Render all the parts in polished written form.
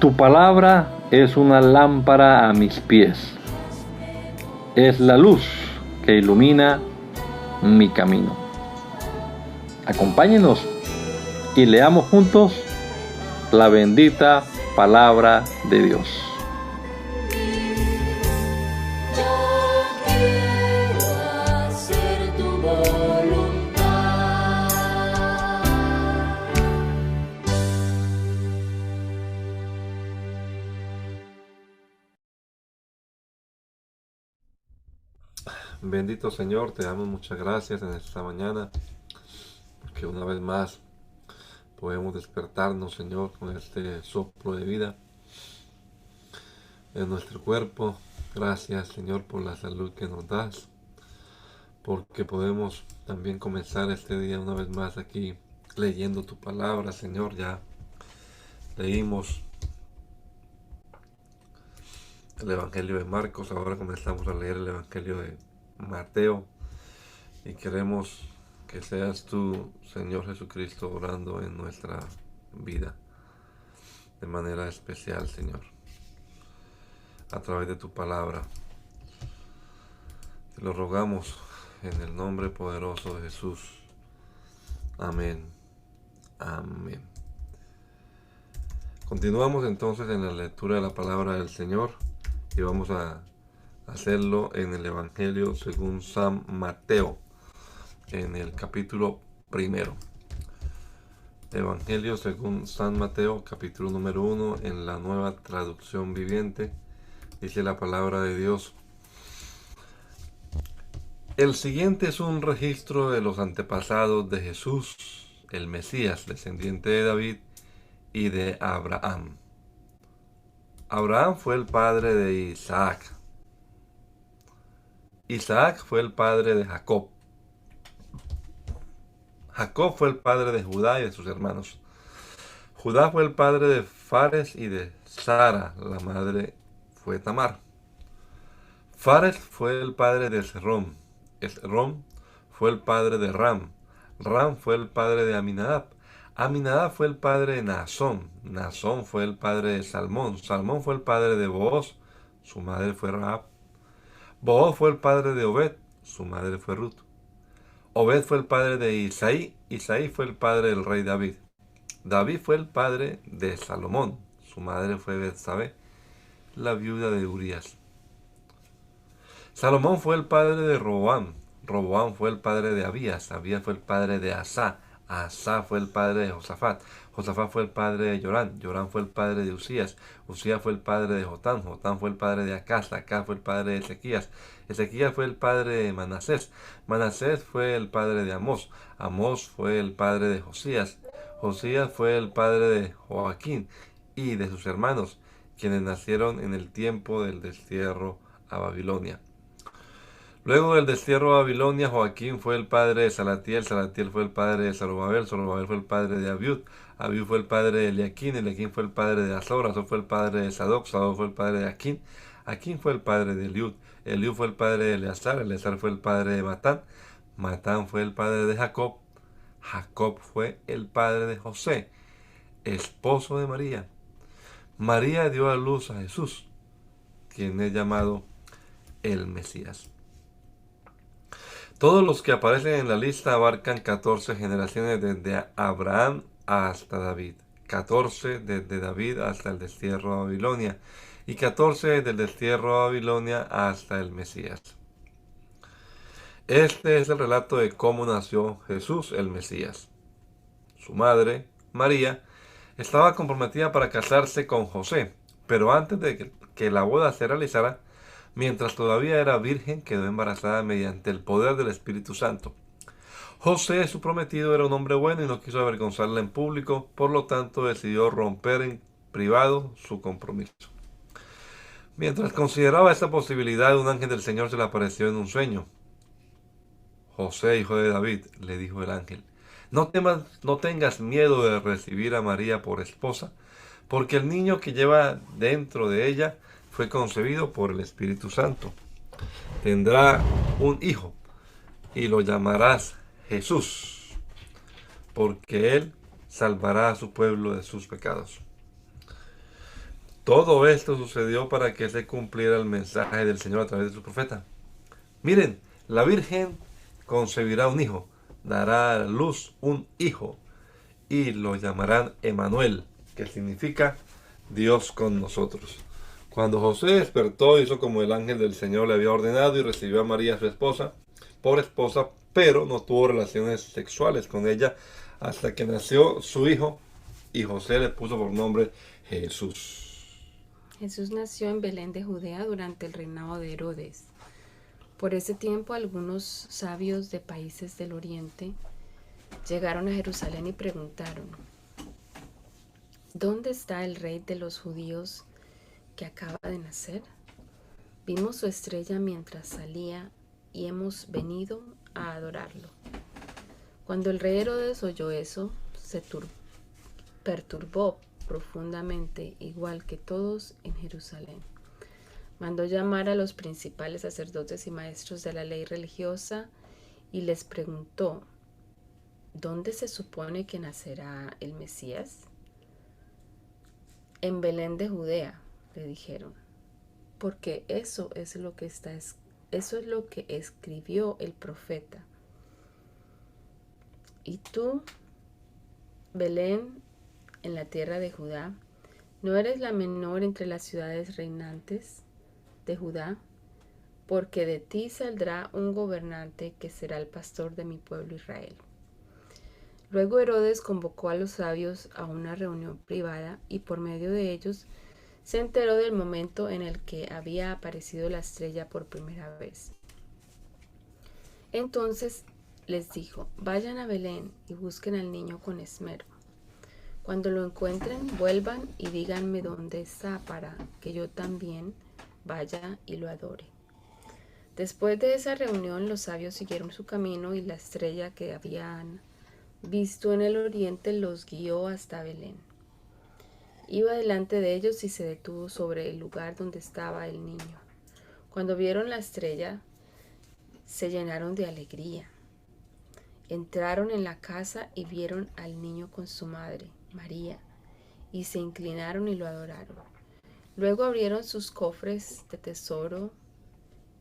Tu palabra es una lámpara a mis pies, es la luz que ilumina mi camino. Acompáñenos y leamos juntos la bendita palabra de Dios. Bendito Señor, te damos muchas gracias en esta mañana, porque una vez más podemos despertarnos, Señor, con este soplo de vida en nuestro cuerpo. Gracias, Señor, por la salud que nos das, porque podemos también comenzar este día una vez más aquí leyendo tu palabra, Señor. Ya leímos el Evangelio de Marcos, ahora comenzamos a leer el Evangelio de Mateo. Y queremos que seas tú, Señor Jesucristo, orando en nuestra vida de manera especial, Señor, a través de tu palabra. Te lo rogamos en el nombre poderoso de Jesús. Amén. Amén. Continuamos entonces en la lectura de la palabra del Señor y vamos a hacerlo en el Evangelio según San Mateo, en el capítulo primero. Evangelio según San Mateo, capítulo número 1, en la Nueva Traducción Viviente. Dice la palabra de Dios: el siguiente es un registro de los antepasados de Jesús, el Mesías, descendiente de David y de Abraham. Abraham fue el padre de Isaac. Isaac fue el padre de Jacob. Jacob fue el padre de Judá y de sus hermanos. Judá fue el padre de Fares y de Sara, la madre fue Tamar. Fares fue el padre de Esrom. Esrom fue el padre de Ram. Ram fue el padre de Aminadab. Aminadab fue el padre de Naasón. Naasón fue el padre de Salmón. Salmón fue el padre de Booz. Su madre fue Rahab. Booz fue el padre de Obed. Su madre fue Ruth. Obed fue el padre de Isaí. Isaí fue el padre del rey David. David fue el padre de Salomón. Su madre fue Betsabé, la viuda de Urías. Salomón fue el padre de Roboam. Roboam fue el padre de Abías. Abías fue el padre de Asá. Asá fue el padre de Josafat. Josafat fue el padre de Joram. Joram fue el padre de Usías. Usías fue el padre de Jotam. Jotam fue el padre de Acaz. Acaz fue el padre de Ezequías. Ezequías fue el padre de Manasés. Manasés fue el padre de Amós. Amós fue el padre de Josías. Josías fue el padre de Joaquín y de sus hermanos, quienes nacieron en el tiempo del destierro a Babilonia. Luego del destierro a Babilonia, Joaquín fue el padre de Salatiel. Salatiel fue el padre de Zorobabel. Zorobabel fue el padre de Abiud. Abiud fue el padre de Eliaquín. Eliaquín fue el padre de Azor. Azor fue el padre de Sadoc. Sadoc fue el padre de Aquín. Aquín fue el padre de Eliud. Eliud fue el padre de Eleazar. Eleazar fue el padre de Matán. Matán fue el padre de Jacob. Jacob fue el padre de José, esposo de María. María dio a luz a Jesús, quien es llamado el Mesías. Todos los que aparecen en la lista abarcan 14 generaciones desde Abraham hasta David, 14 desde David hasta el destierro a Babilonia y 14 desde el destierro a Babilonia hasta el Mesías. Este es el relato de cómo nació Jesús el Mesías. Su madre, María, estaba comprometida para casarse con José, pero antes de que la boda se realizara, mientras todavía era virgen, quedó embarazada mediante el poder del Espíritu Santo. José, su prometido, era un hombre bueno y no quiso avergonzarla en público, por lo tanto decidió romper en privado su compromiso. Mientras consideraba esta posibilidad, un ángel del Señor se le apareció en un sueño. José, hijo de David, le dijo el ángel, no tengas miedo de recibir a María por esposa, porque el niño que lleva dentro de ella fue concebido por el Espíritu Santo. Tendrá un hijo y lo llamarás Jesús, porque él salvará a su pueblo de sus pecados. Todo esto sucedió para que se cumpliera el mensaje del Señor a través de su profeta. Miren, la Virgen concebirá un hijo, dará a luz un hijo y lo llamarán Emanuel, que significa Dios con nosotros. Cuando José despertó, hizo como el ángel del Señor le había ordenado y recibió a María, su esposa, por esposa, pero no tuvo relaciones sexuales con ella hasta que nació su hijo y José le puso por nombre Jesús. Jesús nació en Belén de Judea durante el reinado de Herodes. Por ese tiempo algunos sabios de países del oriente llegaron a Jerusalén y preguntaron: ¿dónde está el rey de los judíos que acaba de nacer? Vimos su estrella mientras salía y hemos venido a adorarlo. Cuando el rey Herodes oyó eso, se perturbó profundamente, igual que todos en Jerusalén. Mandó llamar a los principales sacerdotes y maestros de la ley religiosa y les preguntó: ¿dónde se supone que nacerá el Mesías? En Belén de Judea, le dijeron, porque eso es lo que escribió el profeta. Y tú, Belén, en la tierra de Judá, ¿no eres la menor entre las ciudades reinantes de Judá? Porque de ti saldrá un gobernante que será el pastor de mi pueblo Israel. Luego Herodes convocó a los sabios a una reunión privada y por medio de ellos se enteró del momento en el que había aparecido la estrella por primera vez. Entonces les dijo: vayan a Belén y busquen al niño con esmero. Cuando lo encuentren, vuelvan y díganme dónde está para que yo también vaya y lo adore. Después de esa reunión, los sabios siguieron su camino y la estrella que habían visto en el oriente los guió hasta Belén. Iba delante de ellos y se detuvo sobre el lugar donde estaba el niño. Cuando vieron la estrella, se llenaron de alegría. Entraron en la casa y vieron al niño con su madre, María, y se inclinaron y lo adoraron. Luego abrieron sus cofres de tesoro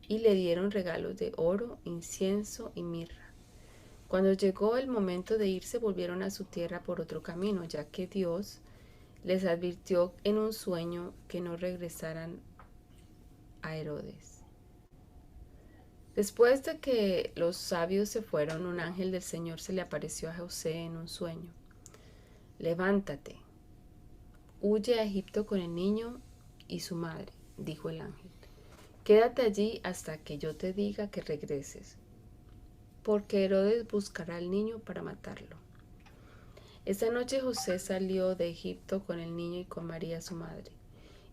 y le dieron regalos de oro, incienso y mirra. Cuando llegó el momento de irse, volvieron a su tierra por otro camino, ya que Dios les advirtió en un sueño que no regresaran a Herodes. Después de que los sabios se fueron, un ángel del Señor se le apareció a José en un sueño. Levántate, huye a Egipto con el niño y su madre, dijo el ángel. Quédate allí hasta que yo te diga que regreses, porque Herodes buscará al niño para matarlo. Esa noche José salió de Egipto con el niño y con María su madre,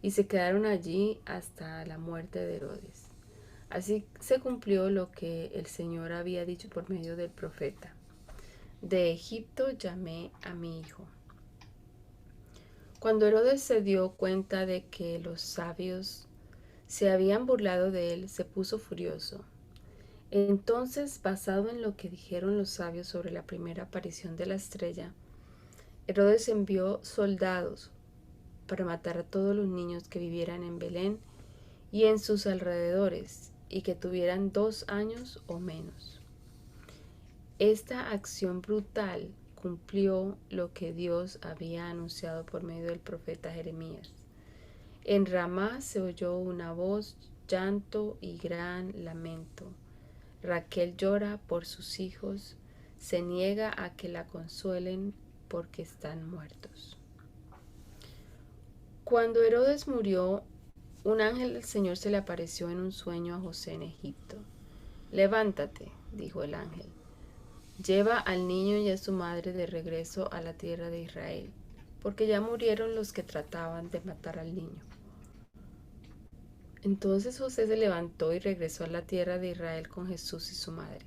y se quedaron allí hasta la muerte de Herodes. Así se cumplió lo que el Señor había dicho por medio del profeta: de Egipto llamé a mi hijo. Cuando Herodes se dio cuenta de que los sabios se habían burlado de él, se puso furioso. Entonces, basado en lo que dijeron los sabios sobre la primera aparición de la estrella, Herodes envió soldados para matar a todos los niños que vivieran en Belén y en sus alrededores y que tuvieran 2 años o menos. Esta acción brutal cumplió lo que Dios había anunciado por medio del profeta Jeremías. En Ramá se oyó una voz, llanto y gran lamento. Raquel llora por sus hijos, se niega a que la consuelen porque están muertos. Cuando Herodes murió, un ángel del Señor se le apareció en un sueño a José en Egipto. Levántate, dijo el ángel, lleva al niño y a su madre de regreso a la tierra de Israel, porque ya murieron los que trataban de matar al niño. Entonces José se levantó y regresó a la tierra de Israel con Jesús y su madre.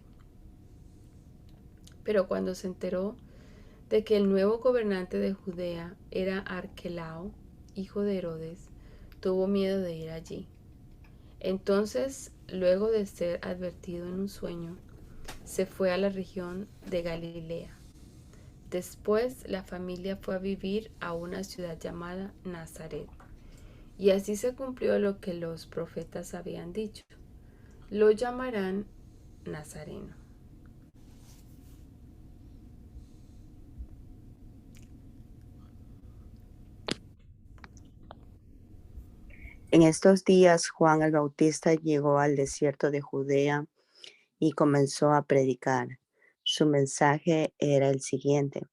Pero cuando se enteró de que el nuevo gobernante de Judea era Arquelao, hijo de Herodes, tuvo miedo de ir allí. Entonces, luego de ser advertido en un sueño, se fue a la región de Galilea. Después, la familia fue a vivir a una ciudad llamada Nazaret, Y así se cumplió lo que los profetas habían dicho. Lo llamarán Nazareno. En estos días Juan el Bautista llegó al desierto de Judea y comenzó a predicar. Su mensaje era el siguiente: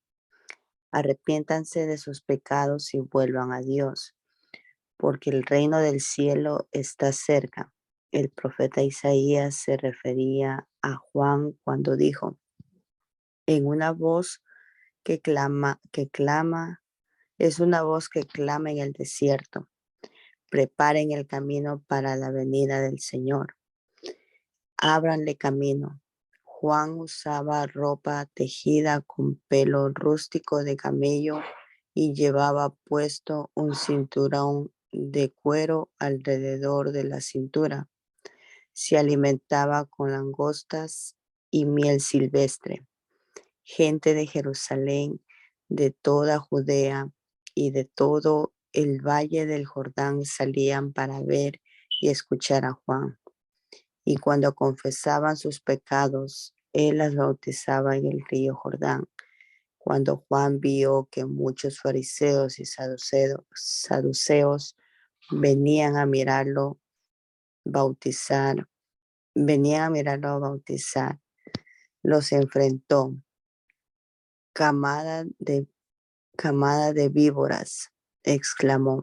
arrepiéntanse de sus pecados y vuelvan a Dios, porque el reino del cielo está cerca. El profeta Isaías se refería a Juan cuando dijo: en una voz es una voz que clama en el desierto: preparen el camino para la venida del Señor, ábranle camino. Juan usaba ropa tejida con pelo rústico de camello y llevaba puesto un cinturón de cuero alrededor de la cintura. Se alimentaba con langostas y miel silvestre. Gente de Jerusalén, de toda Judea y de todo el valle del Jordán salían para ver y escuchar a Juan. Y cuando confesaban sus pecados, él las bautizaba en el río Jordán. Cuando Juan vio que muchos fariseos y saduceos venían a mirarlo bautizar, los enfrentó. Camada de víboras, exclamó.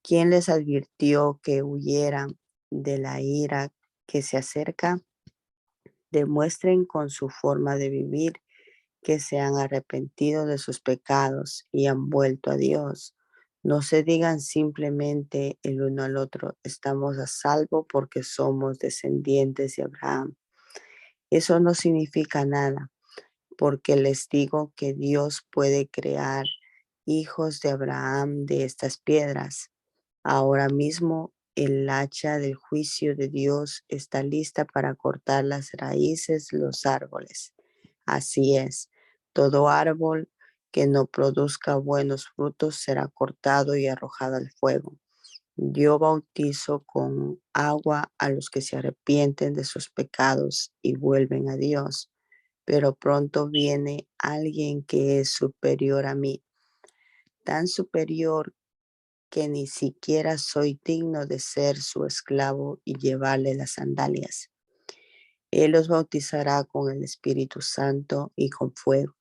¿Quién les advirtió que huyeran de la ira que se acerca? Demuestren con su forma de vivir que se han arrepentido de sus pecados y han vuelto a Dios. No se digan simplemente el uno al otro: estamos a salvo porque somos descendientes de Abraham. Eso no significa nada, porque les digo que Dios puede crear hijos de Abraham de estas piedras. Ahora mismo el hacha del juicio de Dios está lista para cortar las raíces de los árboles. Así es, todo árbol que no produzca buenos frutos será cortado y arrojado al fuego. Yo bautizo con agua a los que se arrepienten de sus pecados y vuelven a Dios, pero pronto viene alguien que es superior a mí, tan superior que ni siquiera soy digno de ser su esclavo y llevarle las sandalias. Él los bautizará con el Espíritu Santo y con fuego.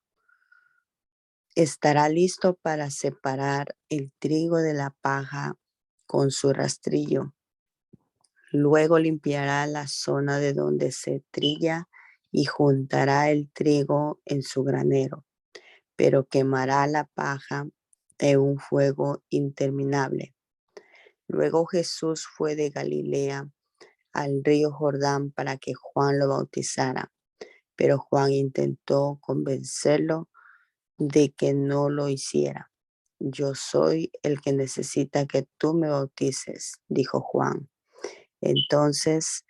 Estará listo para separar el trigo de la paja con su rastrillo. Luego limpiará la zona de donde se trilla y juntará el trigo en su granero, pero quemará la paja en un fuego interminable. Luego Jesús fue de Galilea al río Jordán para que Juan lo bautizara, pero Juan intentó convencerlo de que no lo hiciera. Yo soy el que necesita que tú me bautices, dijo Juan. Entonces,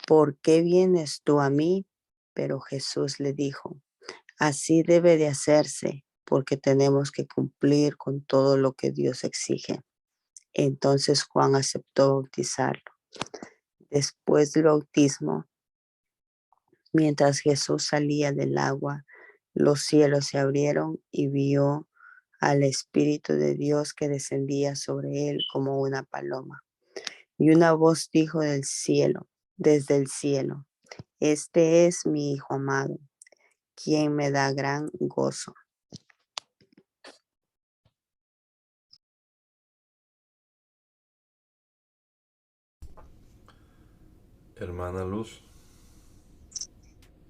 ¿por qué vienes tú a mí? Pero Jesús le dijo: así debe de hacerse, porque tenemos que cumplir con todo lo que Dios exige. Entonces Juan aceptó bautizarlo. Después del bautismo, mientras Jesús salía del agua, los cielos se abrieron y vio al Espíritu de Dios que descendía sobre él como una paloma. Y una voz dijo desde el cielo: este es mi Hijo amado, quien me da gran gozo. Hermana Luz.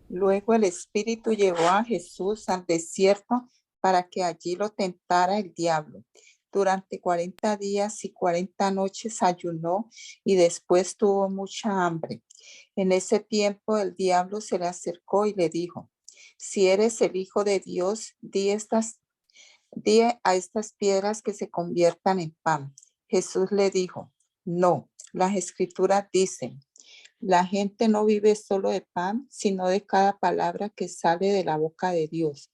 Luego el Espíritu llevó a Jesús al desierto para que allí lo tentara el diablo. Durante 40 días y 40 noches ayunó y después tuvo mucha hambre. En ese tiempo el diablo se le acercó y le dijo: si eres el Hijo de Dios, di a estas piedras que se conviertan en pan. Jesús le dijo: no, las Escrituras dicen: la gente no vive solo de pan, sino de cada palabra que sale de la boca de Dios.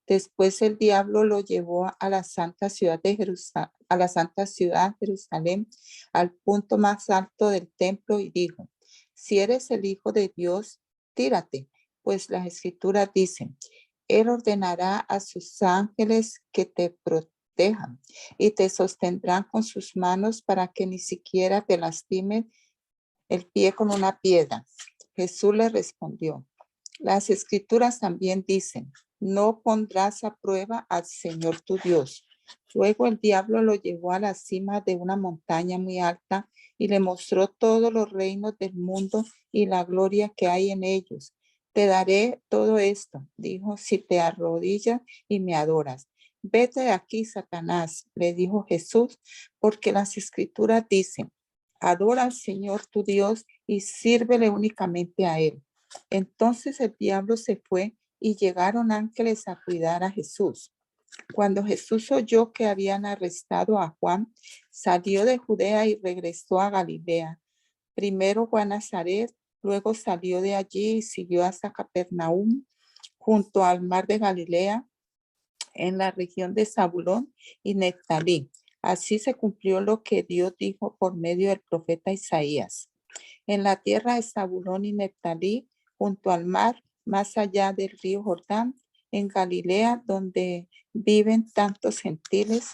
Después el diablo lo llevó a la santa ciudad de Jerusalén, al punto más alto del templo y dijo: si eres el Hijo de Dios, tírate, pues las Escrituras dicen: Él ordenará a sus ángeles que te protejan y te sostendrán con sus manos para que ni siquiera te lastimes el pie con una piedra. Jesús le respondió: las Escrituras también dicen: no pondrás a prueba al Señor tu Dios. Luego el diablo lo llevó a la cima de una montaña muy alta y le mostró todos los reinos del mundo y la gloria que hay en ellos. Te daré todo esto, dijo, si te arrodillas y me adoras. Vete de aquí, Satanás, le dijo Jesús, porque las Escrituras dicen: adora al Señor tu Dios y sírvele únicamente a Él. Entonces el diablo se fue y llegaron ángeles a cuidar a Jesús. Cuando Jesús oyó que habían arrestado a Juan, salió de Judea y regresó a Galilea. Primero fue a Nazaret, luego salió de allí y siguió hasta Capernaum, junto al mar de Galilea, en la región de Zabulón y Neftalí. Así se cumplió lo que Dios dijo por medio del profeta Isaías: en la tierra de Zabulón y Neftalí, junto al mar, más allá del río Jordán, en Galilea, donde viven tantos gentiles,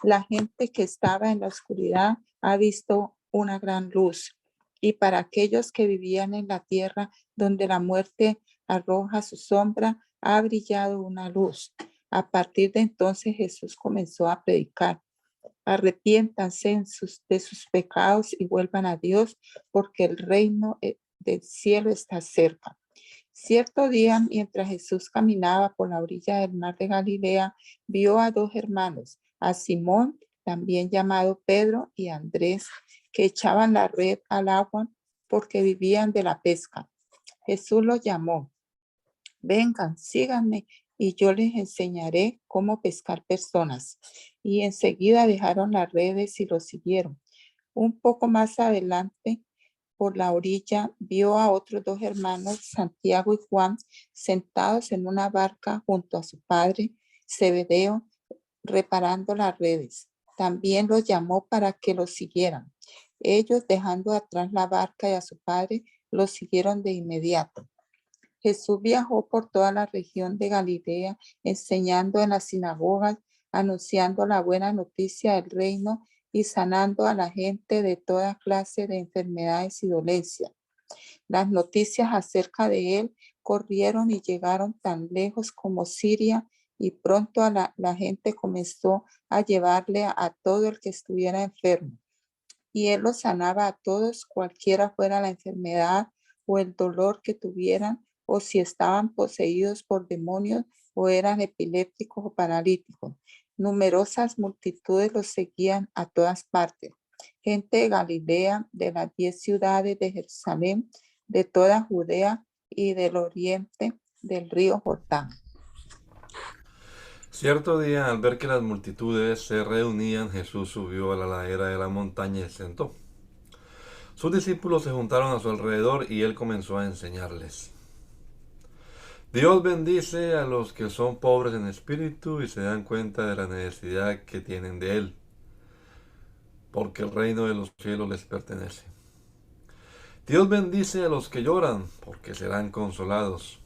la gente que estaba en la oscuridad ha visto una gran luz. Y para aquellos que vivían en la tierra, donde la muerte arroja su sombra, ha brillado una luz. A partir de entonces Jesús comenzó a predicar: arrepiéntanse de sus pecados y vuelvan a Dios, porque el reino del cielo está cerca. Cierto día, mientras Jesús caminaba por la orilla del mar de Galilea, vio a dos hermanos, a Simón, también llamado Pedro, y a Andrés, que echaban la red al agua porque vivían de la pesca. Jesús los llamó: vengan, síganme, y yo les enseñaré cómo pescar personas. Y enseguida dejaron las redes y lo siguieron. Un poco más adelante, por la orilla, vio a otros dos hermanos, Santiago y Juan, sentados en una barca junto a su padre, Zebedeo, reparando las redes. También los llamó para que los siguieran. Ellos, dejando atrás la barca y a su padre, los siguieron de inmediato. Jesús viajó por toda la región de Galilea, enseñando en las sinagogas, anunciando la buena noticia del reino y sanando a la gente de toda clase de enfermedades y dolencias. Las noticias acerca de él corrieron y llegaron tan lejos como Siria, y pronto la gente comenzó a llevarle a todo el que estuviera enfermo. Y él los sanaba a todos, cualquiera fuera la enfermedad o el dolor que tuvieran, o si estaban poseídos por demonios o eran epilépticos o paralíticos. Numerosas multitudes los seguían a todas partes. Gente de Galilea, de las 10 ciudades de Jerusalén, de toda Judea y del oriente del río Jordán. Cierto día, al ver que las multitudes se reunían, Jesús subió a la ladera de la montaña y se sentó. Sus discípulos se juntaron a su alrededor y él comenzó a enseñarles: Dios bendice a los que son pobres en espíritu y se dan cuenta de la necesidad que tienen de Él, porque el reino de los cielos les pertenece. Dios bendice a los que lloran, porque serán consolados.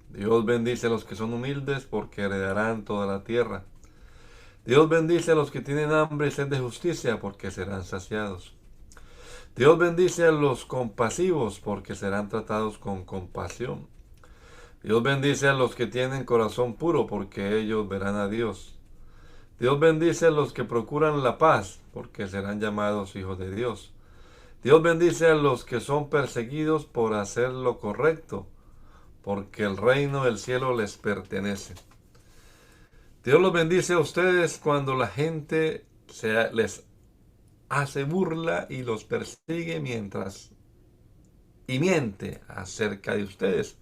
Dios bendice a los que son humildes, porque heredarán toda la tierra. Dios bendice a los que tienen hambre y sed de justicia, porque serán saciados. Dios bendice a los compasivos, porque serán tratados con compasión. Dios bendice a los que tienen corazón puro, porque ellos verán a Dios. Dios bendice a los que procuran la paz, porque serán llamados hijos de Dios. Dios bendice a los que son perseguidos por hacer lo correcto, porque el reino del cielo les pertenece. Dios los bendice a ustedes cuando la gente les hace burla y los persigue y miente acerca de ustedes,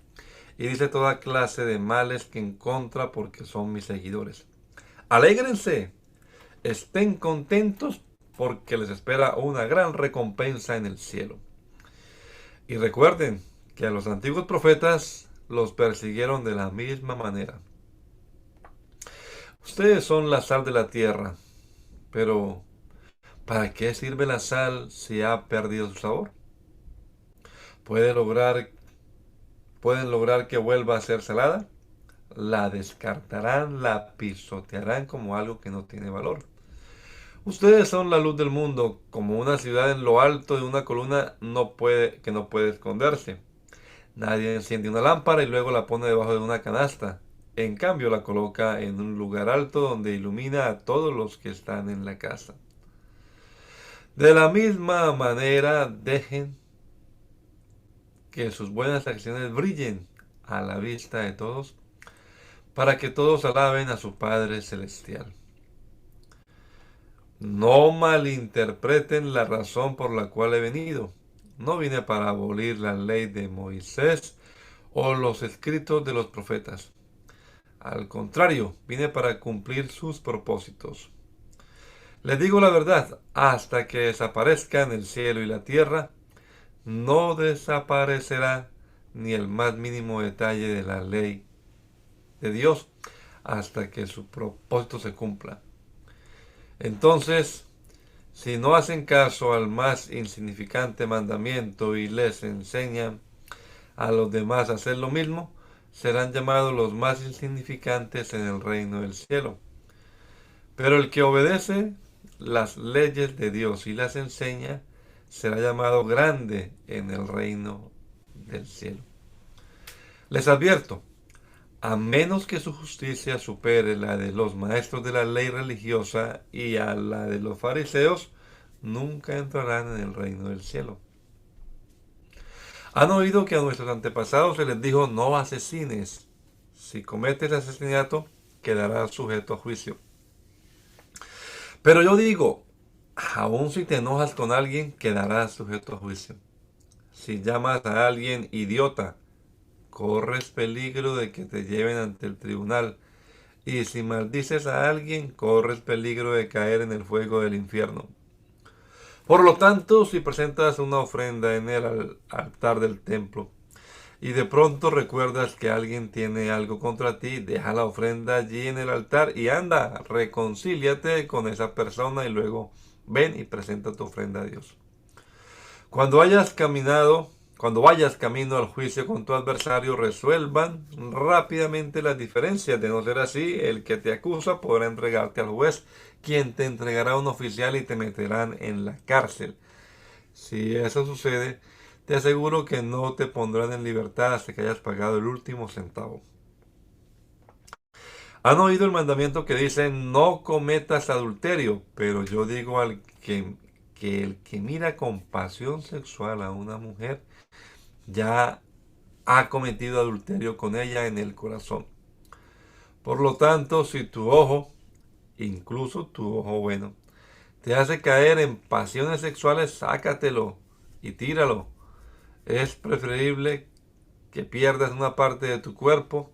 y dice toda clase de males que en contra porque son mis seguidores. Alégrense, estén contentos, porque les espera una gran recompensa en el cielo. Y recuerden que a los antiguos profetas los persiguieron de la misma manera. Ustedes son la sal de la tierra, pero ¿para qué sirve la sal si ha perdido su sabor? ¿Puede lograr, pueden lograr que vuelva a ser salada? La descartarán, la pisotearán como algo que no tiene valor. Ustedes son la luz del mundo, como una ciudad en lo alto de una columna que no puede esconderse. Nadie enciende una lámpara y luego la pone debajo de una canasta. En cambio, la coloca en un lugar alto donde ilumina a todos los que están en la casa. De la misma manera, dejen que sus buenas acciones brillen a la vista de todos, para que todos alaben a su Padre Celestial. No malinterpreten la razón por la cual he venido. No vine para abolir la ley de Moisés o los escritos de los profetas. Al contrario, vine para cumplir sus propósitos. Les digo la verdad, hasta que desaparezcan el cielo y la tierra, no desaparecerá ni el más mínimo detalle de la ley de Dios hasta que su propósito se cumpla. Entonces, si no hacen caso al más insignificante mandamiento y les enseñan a los demás a hacer lo mismo, serán llamados los más insignificantes en el reino del cielo. Pero el que obedece las leyes de Dios y las enseña, será llamado grande en el reino del cielo. Les advierto, a menos que su justicia supere la de los maestros de la ley religiosa y a la de los fariseos, nunca entrarán en el reino del cielo. Han oído que a nuestros antepasados se les dijo: no asesines. Si cometes asesinato, quedarás sujeto a juicio. Pero yo digo, aun si te enojas con alguien, quedarás sujeto a juicio. Si llamas a alguien idiota, corres peligro de que te lleven ante el tribunal. Y si maldices a alguien, corres peligro de caer en el fuego del infierno. Por lo tanto, si presentas una ofrenda en el altar del templo y de pronto recuerdas que alguien tiene algo contra ti, deja la ofrenda allí en el altar y anda, reconcíliate con esa persona y luego ven y presenta tu ofrenda a Dios. Cuando vayas camino al juicio con tu adversario, resuelvan rápidamente las diferencias. De no ser así, el que te acusa podrá entregarte al juez, quien te entregará a un oficial y te meterán en la cárcel. Si eso sucede, te aseguro que no te pondrán en libertad hasta que hayas pagado el último centavo. Han oído el mandamiento que dice: no cometas adulterio, pero yo digo que el que mira con pasión sexual a una mujer ya ha cometido adulterio con ella en el corazón. Por lo tanto, si tu ojo, incluso tu ojo bueno, te hace caer en pasiones sexuales, sácatelo y tíralo. Es preferible que pierdas una parte de tu cuerpo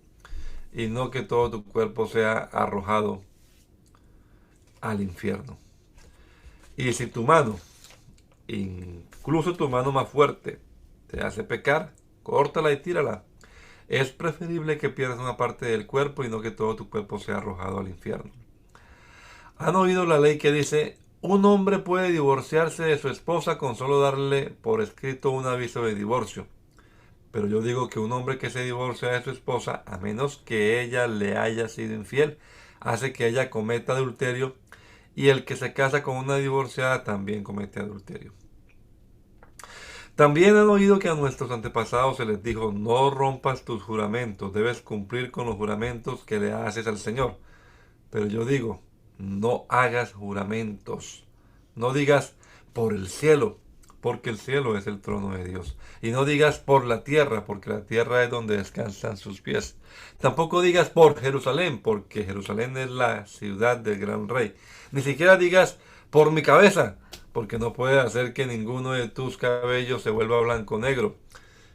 y no que todo tu cuerpo sea arrojado al infierno. Y si tu mano, incluso tu mano más fuerte, te hace pecar, córtala y tírala. Es preferible que pierdas una parte del cuerpo y no que todo tu cuerpo sea arrojado al infierno. ¿Han oído la ley que dice: un hombre puede divorciarse de su esposa con solo darle por escrito un aviso de divorcio? Pero yo digo que un hombre que se divorcia de su esposa, a menos que ella le haya sido infiel, hace que ella cometa adulterio, y el que se casa con una divorciada también comete adulterio. También han oído que a nuestros antepasados se les dijo: no rompas tus juramentos, debes cumplir con los juramentos que le haces al Señor. Pero yo digo, no hagas juramentos. No digas por el cielo, porque el cielo es el trono de Dios. Y no digas por la tierra, porque la tierra es donde descansan sus pies. Tampoco digas por Jerusalén, porque Jerusalén es la ciudad del gran rey. Ni siquiera digas por mi cabeza, porque no puede hacer que ninguno de tus cabellos se vuelva blanco o negro.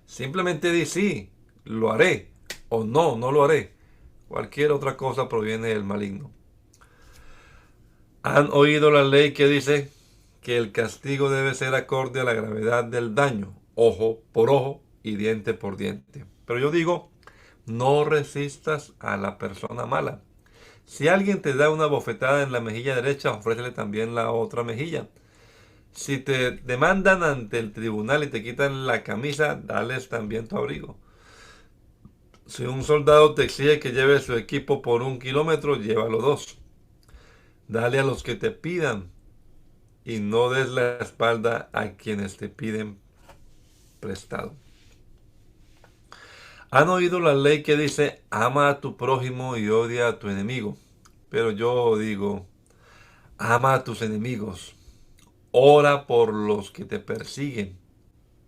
Simplemente di sí, lo haré, o no, no lo haré. Cualquier otra cosa proviene del maligno. ¿Han oído la ley que dice que el castigo debe ser acorde a la gravedad del daño, ojo por ojo y diente por diente? Pero yo digo, no resistas a la persona mala. Si alguien te da una bofetada en la mejilla derecha, ofrécele también la otra mejilla. Si te demandan ante el tribunal y te quitan la camisa, dales también tu abrigo. Si un soldado te exige que lleves su equipo por 1 kilómetro, llévalo 2. Dale a los que te pidan y no des la espalda a quienes te piden prestado. Han oído la ley que dice, ama a tu prójimo y odia a tu enemigo. Pero yo digo, ama a tus enemigos, ora por los que te persiguen.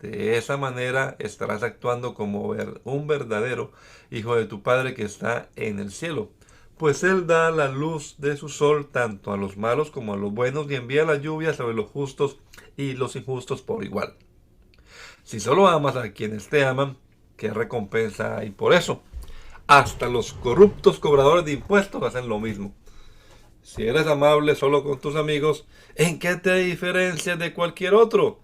De esa manera estarás actuando como un verdadero hijo de tu Padre que está en el cielo. Pues Él da la luz de su sol tanto a los malos como a los buenos y envía la lluvia sobre los justos y los injustos por igual. Si solo amas a quienes te aman, ¿qué recompensa hay por eso? Hasta los corruptos cobradores de impuestos hacen lo mismo. Si eres amable solo con tus amigos, ¿en qué te diferencias de cualquier otro?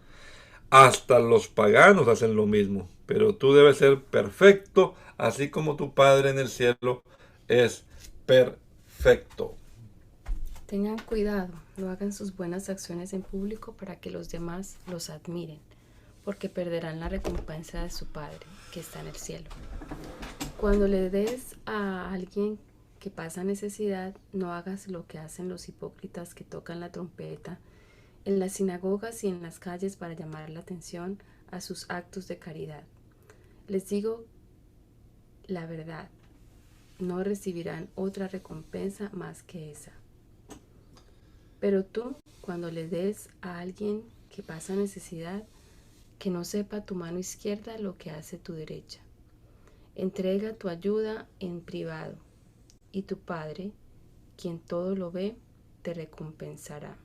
Hasta los paganos hacen lo mismo. Pero tú debes ser perfecto, así como tu Padre en el cielo es perfecto. Tengan cuidado, no hagan sus buenas acciones en público para que los demás los admiren, porque perderán la recompensa de su Padre que está en el cielo. Cuando le des a alguien que pasa necesidad, no hagas lo que hacen los hipócritas que tocan la trompeta en las sinagogas y en las calles para llamar la atención a sus actos de caridad. Les digo la verdad, no recibirán otra recompensa más que esa. Pero tú, cuando le des a alguien que pasa necesidad, que no sepa tu mano izquierda lo que hace tu derecha. Entrega tu ayuda en privado, y tu Padre, quien todo lo ve, te recompensará.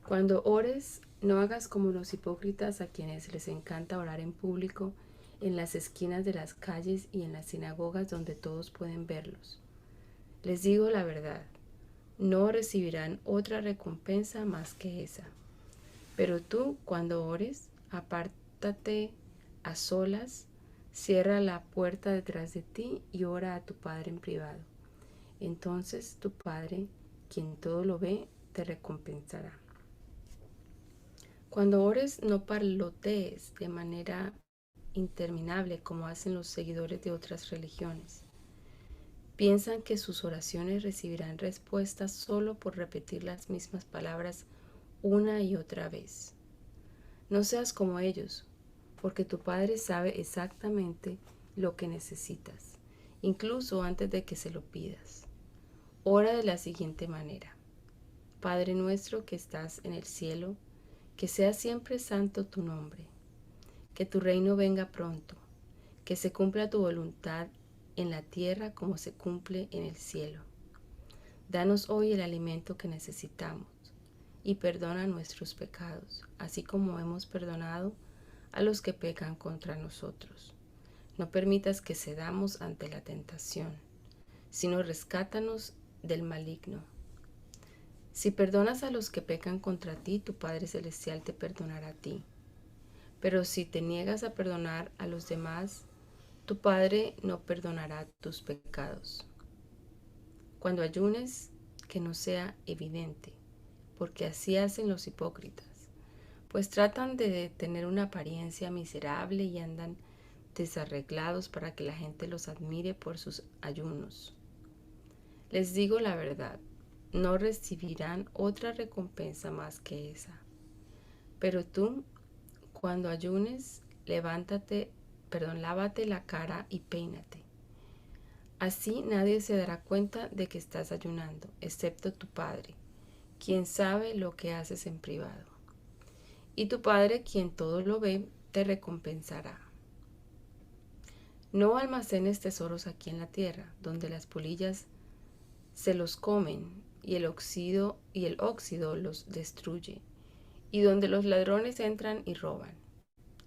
Cuando ores, no hagas como los hipócritas a quienes les encanta orar en público, en las esquinas de las calles y en las sinagogas donde todos pueden verlos. Les digo la verdad, no recibirán otra recompensa más que esa. Pero tú, cuando ores, apártate a solas, cierra la puerta detrás de ti y ora a tu Padre en privado. Entonces tu Padre, quien todo lo ve, te recompensará. Cuando ores, no parlotees de manera interminable como hacen los seguidores de otras religiones. Piensan que sus oraciones recibirán respuestas solo por repetir las mismas palabras una y otra vez. No seas como ellos, porque tu Padre sabe exactamente lo que necesitas, incluso antes de que se lo pidas. Ora de la siguiente manera: Padre nuestro que estás en el cielo, que sea siempre santo tu nombre, que tu reino venga pronto, que se cumpla tu voluntad en la tierra como se cumple en el cielo. Danos hoy el alimento que necesitamos y perdona nuestros pecados, así como hemos perdonado a los que pecan contra nosotros. No permitas que cedamos ante la tentación, sino rescátanos del maligno. Si perdonas a los que pecan contra ti, tu Padre Celestial te perdonará a ti. Pero si te niegas a perdonar a los demás, tu Padre no perdonará tus pecados. Cuando ayunes, que no sea evidente, porque así hacen los hipócritas, pues tratan de tener una apariencia miserable y andan desarreglados para que la gente los admire por sus ayunos. Les digo la verdad, no recibirán otra recompensa más que esa. Pero tú, cuando ayunes, lávate la cara y peínate. Así nadie se dará cuenta de que estás ayunando, excepto tu Padre, quien sabe lo que haces en privado. Y tu Padre, quien todo lo ve, te recompensará. No almacenes tesoros aquí en la tierra, donde las polillas se los comen y el óxido los destruye, y donde los ladrones entran y roban.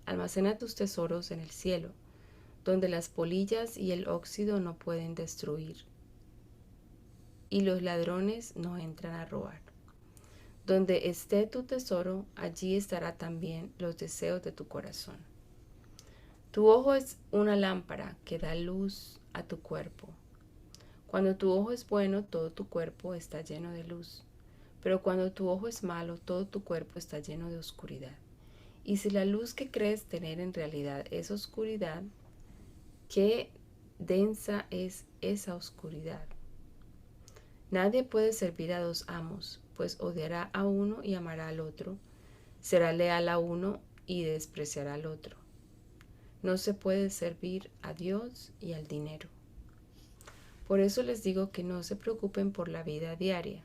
Almacena tus tesoros en el cielo, donde las polillas y el óxido no pueden destruir, y los ladrones no entran a robar. Donde esté tu tesoro, allí estará también los deseos de tu corazón. Tu ojo es una lámpara que da luz a tu cuerpo. Cuando tu ojo es bueno, todo tu cuerpo está lleno de luz. Pero cuando tu ojo es malo, todo tu cuerpo está lleno de oscuridad. Y si la luz que crees tener en realidad es oscuridad, ¿qué densa es esa oscuridad? Nadie puede servir a dos amos, pues odiará a uno y amará al otro, será leal a uno y despreciará al otro. No se puede servir a Dios y al dinero. Por eso les digo que no se preocupen por la vida diaria,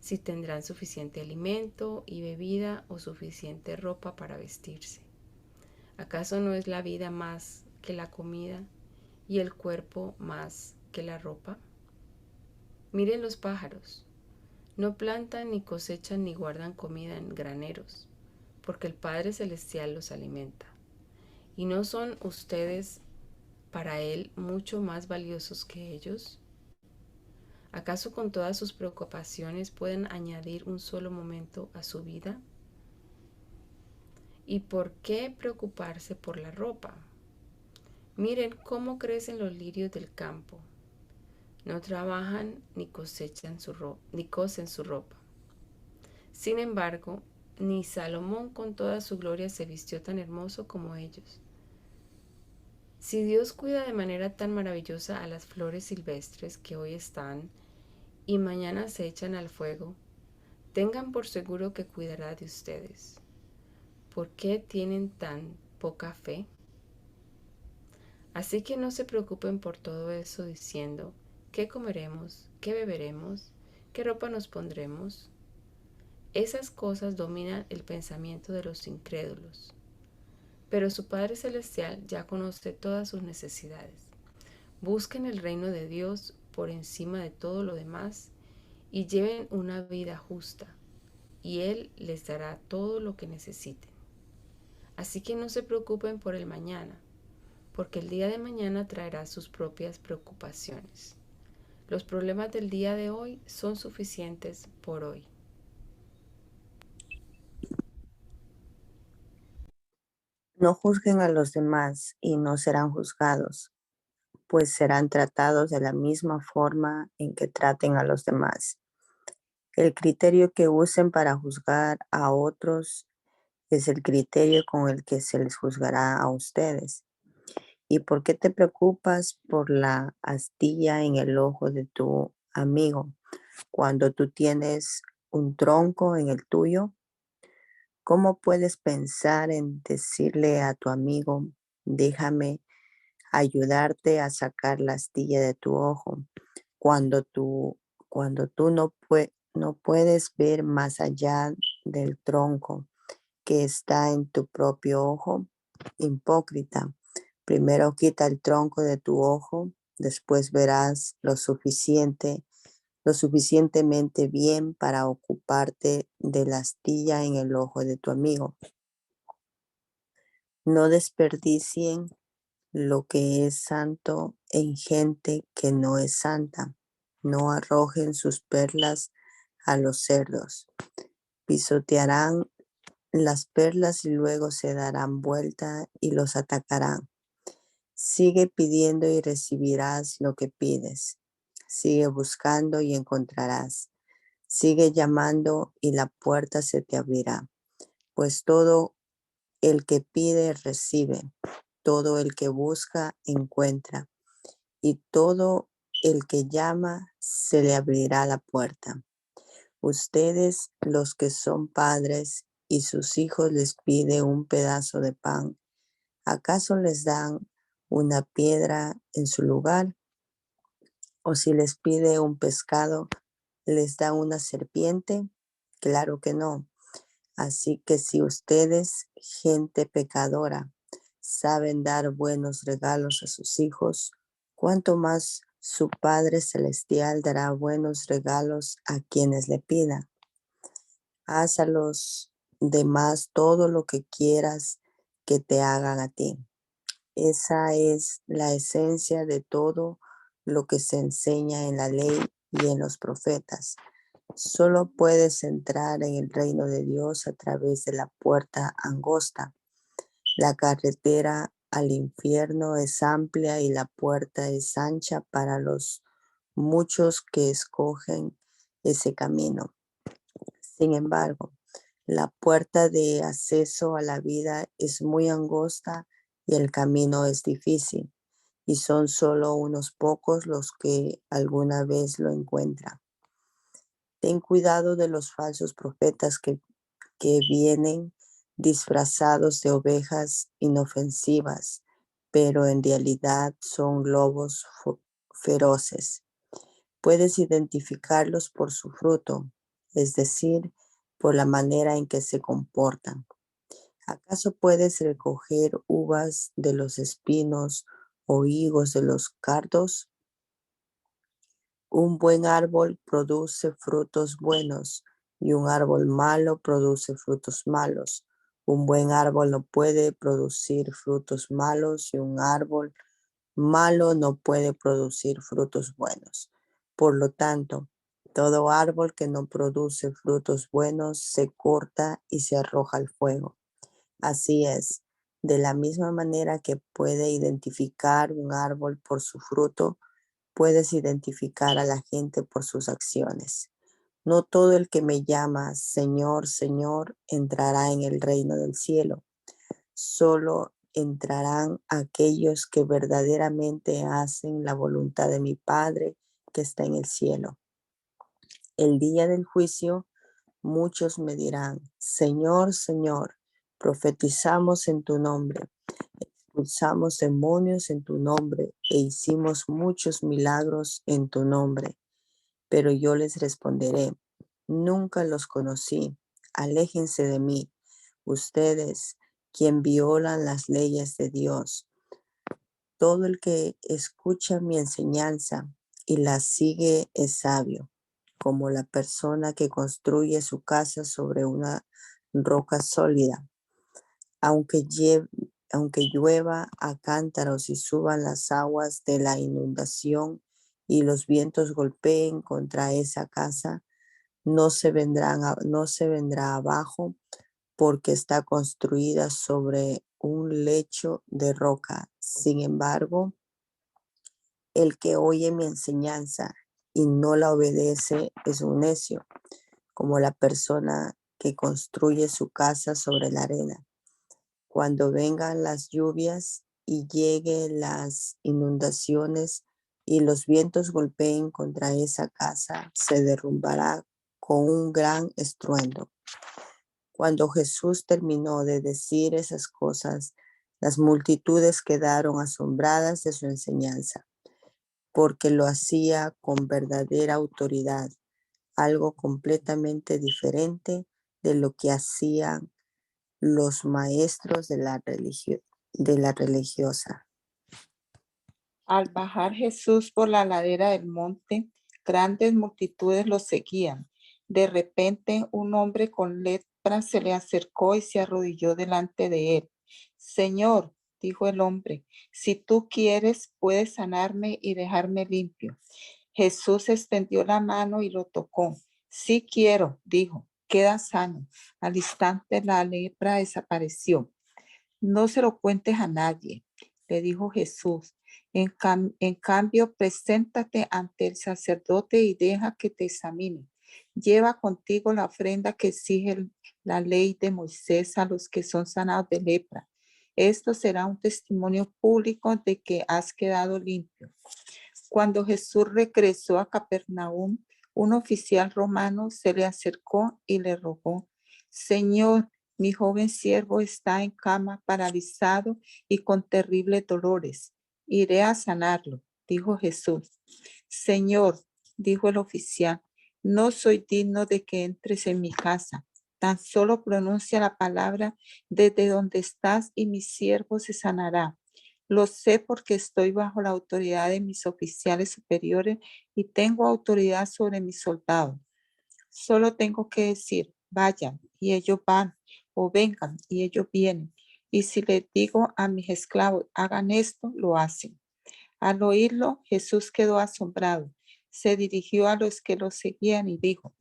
si tendrán suficiente alimento y bebida o suficiente ropa para vestirse. ¿Acaso no es la vida más que la comida y el cuerpo más que la ropa? Miren los pájaros. No plantan ni cosechan ni guardan comida en graneros, porque el Padre Celestial los alimenta. ¿Y no son ustedes para Él mucho más valiosos que ellos? ¿Acaso con todas sus preocupaciones pueden añadir un solo momento a su vida? ¿Y por qué preocuparse por la ropa? Miren cómo crecen los lirios del campo. No trabajan ni cosechan ni cosen su ropa. Sin embargo, ni Salomón con toda su gloria se vistió tan hermoso como ellos. Si Dios cuida de manera tan maravillosa a las flores silvestres que hoy están y mañana se echan al fuego, tengan por seguro que cuidará de ustedes. ¿Por qué tienen tan poca fe? Así que no se preocupen por todo eso diciendo, ¿qué comeremos? ¿Qué beberemos? ¿Qué ropa nos pondremos? Esas cosas dominan el pensamiento de los incrédulos. Pero su Padre Celestial ya conoce todas sus necesidades. Busquen el reino de Dios por encima de todo lo demás y lleven una vida justa, y Él les dará todo lo que necesiten. Así que no se preocupen por el mañana, porque el día de mañana traerá sus propias preocupaciones. Los problemas del día de hoy son suficientes por hoy. No juzguen a los demás y no serán juzgados, pues serán tratados de la misma forma en que traten a los demás. El criterio que usen para juzgar a otros es el criterio con el que se les juzgará a ustedes. ¿Y por qué te preocupas por la astilla en el ojo de tu amigo cuando tú tienes un tronco en el tuyo? ¿Cómo puedes pensar en decirle a tu amigo, déjame ayudarte a sacar la astilla de tu ojo, cuando tú no puedes ver más allá del tronco que está en tu propio ojo? Hipócrita, primero quita el tronco de tu ojo, después verás lo suficientemente bien para ocuparte de la astilla en el ojo de tu amigo. No desperdicien lo que es santo en gente que no es santa. No arrojen sus perlas a los cerdos. Pisotearán las perlas y luego se darán vuelta y los atacarán. Sigue pidiendo y recibirás lo que pides. Sigue buscando y encontrarás. Sigue llamando y la puerta se te abrirá. Pues todo el que pide recibe. Todo el que busca encuentra. Y todo el que llama se le abrirá la puerta. Ustedes, los que son padres y sus hijos les pide un pedazo de pan, ¿acaso les dan una piedra en su lugar? ¿O si les pide un pescado, les dan una serpiente? Claro que no. Así que si ustedes, gente pecadora, saben dar buenos regalos a sus hijos, ¿cuánto más su Padre Celestial dará buenos regalos a quienes le pidan? Haz a los demás todo lo que quieras que te hagan a ti. Esa es la esencia de todo lo que se enseña en la ley y en los profetas. Solo puedes entrar en el reino de Dios a través de la puerta angosta. La carretera al infierno es amplia y la puerta es ancha para los muchos que escogen ese camino. Sin embargo, la puerta de acceso a la vida es muy angosta y el camino es difícil, y son solo unos pocos los que alguna vez lo encuentran. Ten cuidado de los falsos profetas que vienen disfrazados de ovejas inofensivas, pero en realidad son lobos feroces. Puedes identificarlos por su fruto, es decir, por la manera en que se comportan. ¿Acaso puedes recoger uvas de los espinos o higos de los cardos? Un buen árbol produce frutos buenos y un árbol malo produce frutos malos. Un buen árbol no puede producir frutos malos y un árbol malo no puede producir frutos buenos. Por lo tanto, todo árbol que no produce frutos buenos se corta y se arroja al fuego. Así es, de la misma manera que puede identificar un árbol por su fruto, puedes identificar a la gente por sus acciones. No todo el que me llama Señor, Señor, entrará en el reino del cielo. Solo entrarán aquellos que verdaderamente hacen la voluntad de mi Padre que está en el cielo. El día del juicio, muchos me dirán, Señor, Señor, profetizamos en tu nombre, expulsamos demonios en tu nombre e hicimos muchos milagros en tu nombre. Pero yo les responderé, nunca los conocí, aléjense de mí, ustedes, quien violan las leyes de Dios. Todo el que escucha mi enseñanza y la sigue es sabio, como la persona que construye su casa sobre una roca sólida. Aunque llueva a cántaros y suban las aguas de la inundación y los vientos golpeen contra esa casa, no se vendrá abajo porque está construida sobre un lecho de roca. Sin embargo, el que oye mi enseñanza y no la obedece es un necio, como la persona que construye su casa sobre la arena. Cuando vengan las lluvias y lleguen las inundaciones y los vientos golpeen contra esa casa, se derrumbará con un gran estruendo. Cuando Jesús terminó de decir esas cosas, las multitudes quedaron asombradas de su enseñanza, porque lo hacía con verdadera autoridad, algo completamente diferente de lo que hacían los maestros de la religiosa. Al bajar Jesús por la ladera del monte, grandes multitudes lo seguían. De repente, un hombre con lepra se le acercó y se arrodilló delante de él. Señor, dijo el hombre, si tú quieres, puedes sanarme y dejarme limpio. Jesús extendió la mano y lo tocó. Sí quiero, dijo, queda sano. Al instante la lepra desapareció. No se lo cuentes a nadie, le dijo Jesús. En cambio, preséntate ante el sacerdote y deja que te examine. Lleva contigo la ofrenda que exige la ley de Moisés a los que son sanados de lepra. Esto será un testimonio público de que has quedado limpio. Cuando Jesús regresó a Capernaum, un oficial romano se le acercó y le rogó, Señor, mi joven siervo está en cama, paralizado y con terribles dolores. Iré a sanarlo, dijo Jesús. Señor, dijo el oficial, no soy digno de que entres en mi casa. Tan solo pronuncia la palabra desde donde estás y mi siervo se sanará. Lo sé porque estoy bajo la autoridad de mis oficiales superiores y tengo autoridad sobre mis soldados. Solo tengo que decir, vayan, y ellos van, o vengan, y ellos vienen. Y si les digo a mis esclavos, hagan esto, lo hacen. Al oírlo, Jesús quedó asombrado. Se dirigió a los que lo seguían y dijo,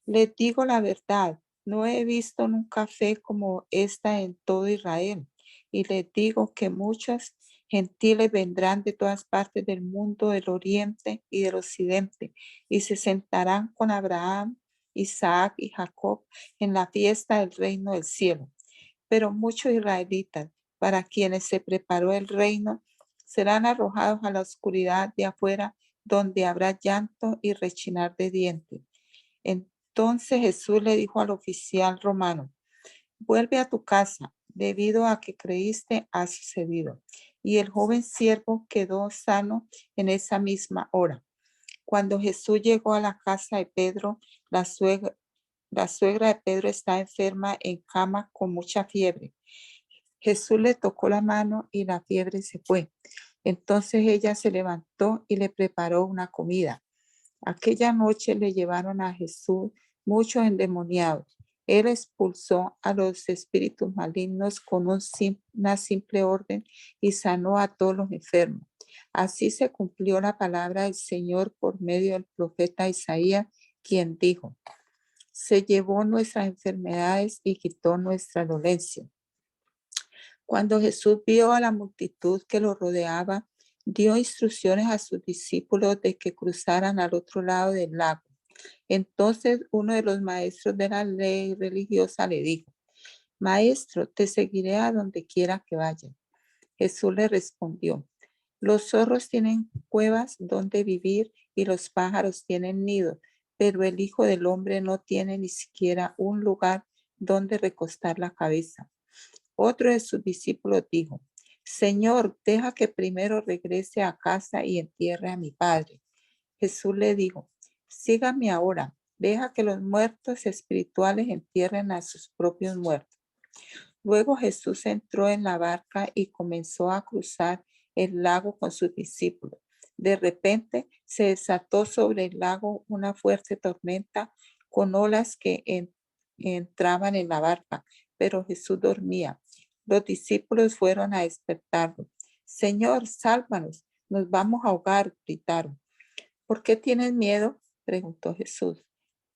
les digo la verdad, no he visto nunca fe como esta en todo Israel. Y les digo que muchos Gentiles vendrán de todas partes del mundo, del oriente y del occidente, y se sentarán con Abraham, Isaac y Jacob en la fiesta del reino del cielo. Pero muchos israelitas, para quienes se preparó el reino, serán arrojados a la oscuridad de afuera, donde habrá llanto y rechinar de dientes. Entonces Jesús le dijo al oficial romano: vuelve a tu casa, debido a que creíste ha sucedido. Y el joven siervo quedó sano en esa misma hora. Cuando Jesús llegó a la casa de Pedro, la suegra de Pedro estaba enferma en cama con mucha fiebre. Jesús le tocó la mano y la fiebre se fue. Entonces ella se levantó y le preparó una comida. Aquella noche le llevaron a Jesús muchos endemoniados. Él expulsó a los espíritus malignos con una simple orden y sanó a todos los enfermos. Así se cumplió la palabra del Señor por medio del profeta Isaías, quien dijo: se llevó nuestras enfermedades y quitó nuestra dolencia. Cuando Jesús vio a la multitud que lo rodeaba, dio instrucciones a sus discípulos de que cruzaran al otro lado del lago. Entonces uno de los maestros de la ley religiosa le dijo: Maestro, te seguiré a donde quiera que vayas. Jesús le respondió: los zorros tienen cuevas donde vivir y los pájaros tienen nidos, pero el Hijo del Hombre no tiene ni siquiera un lugar donde recostar la cabeza. Otro de sus discípulos dijo: Señor, deja que primero regrese a casa y entierre a mi padre. Jesús le dijo: sígame ahora, deja que los muertos espirituales entierren a sus propios muertos. Luego Jesús entró en la barca y comenzó a cruzar el lago con sus discípulos. De repente se desató sobre el lago una fuerte tormenta con olas que entraban en la barca, pero Jesús dormía. Los discípulos fueron a despertarlo. Señor, sálvanos, nos vamos a ahogar, gritaron. ¿Por qué tienen miedo?, preguntó Jesús.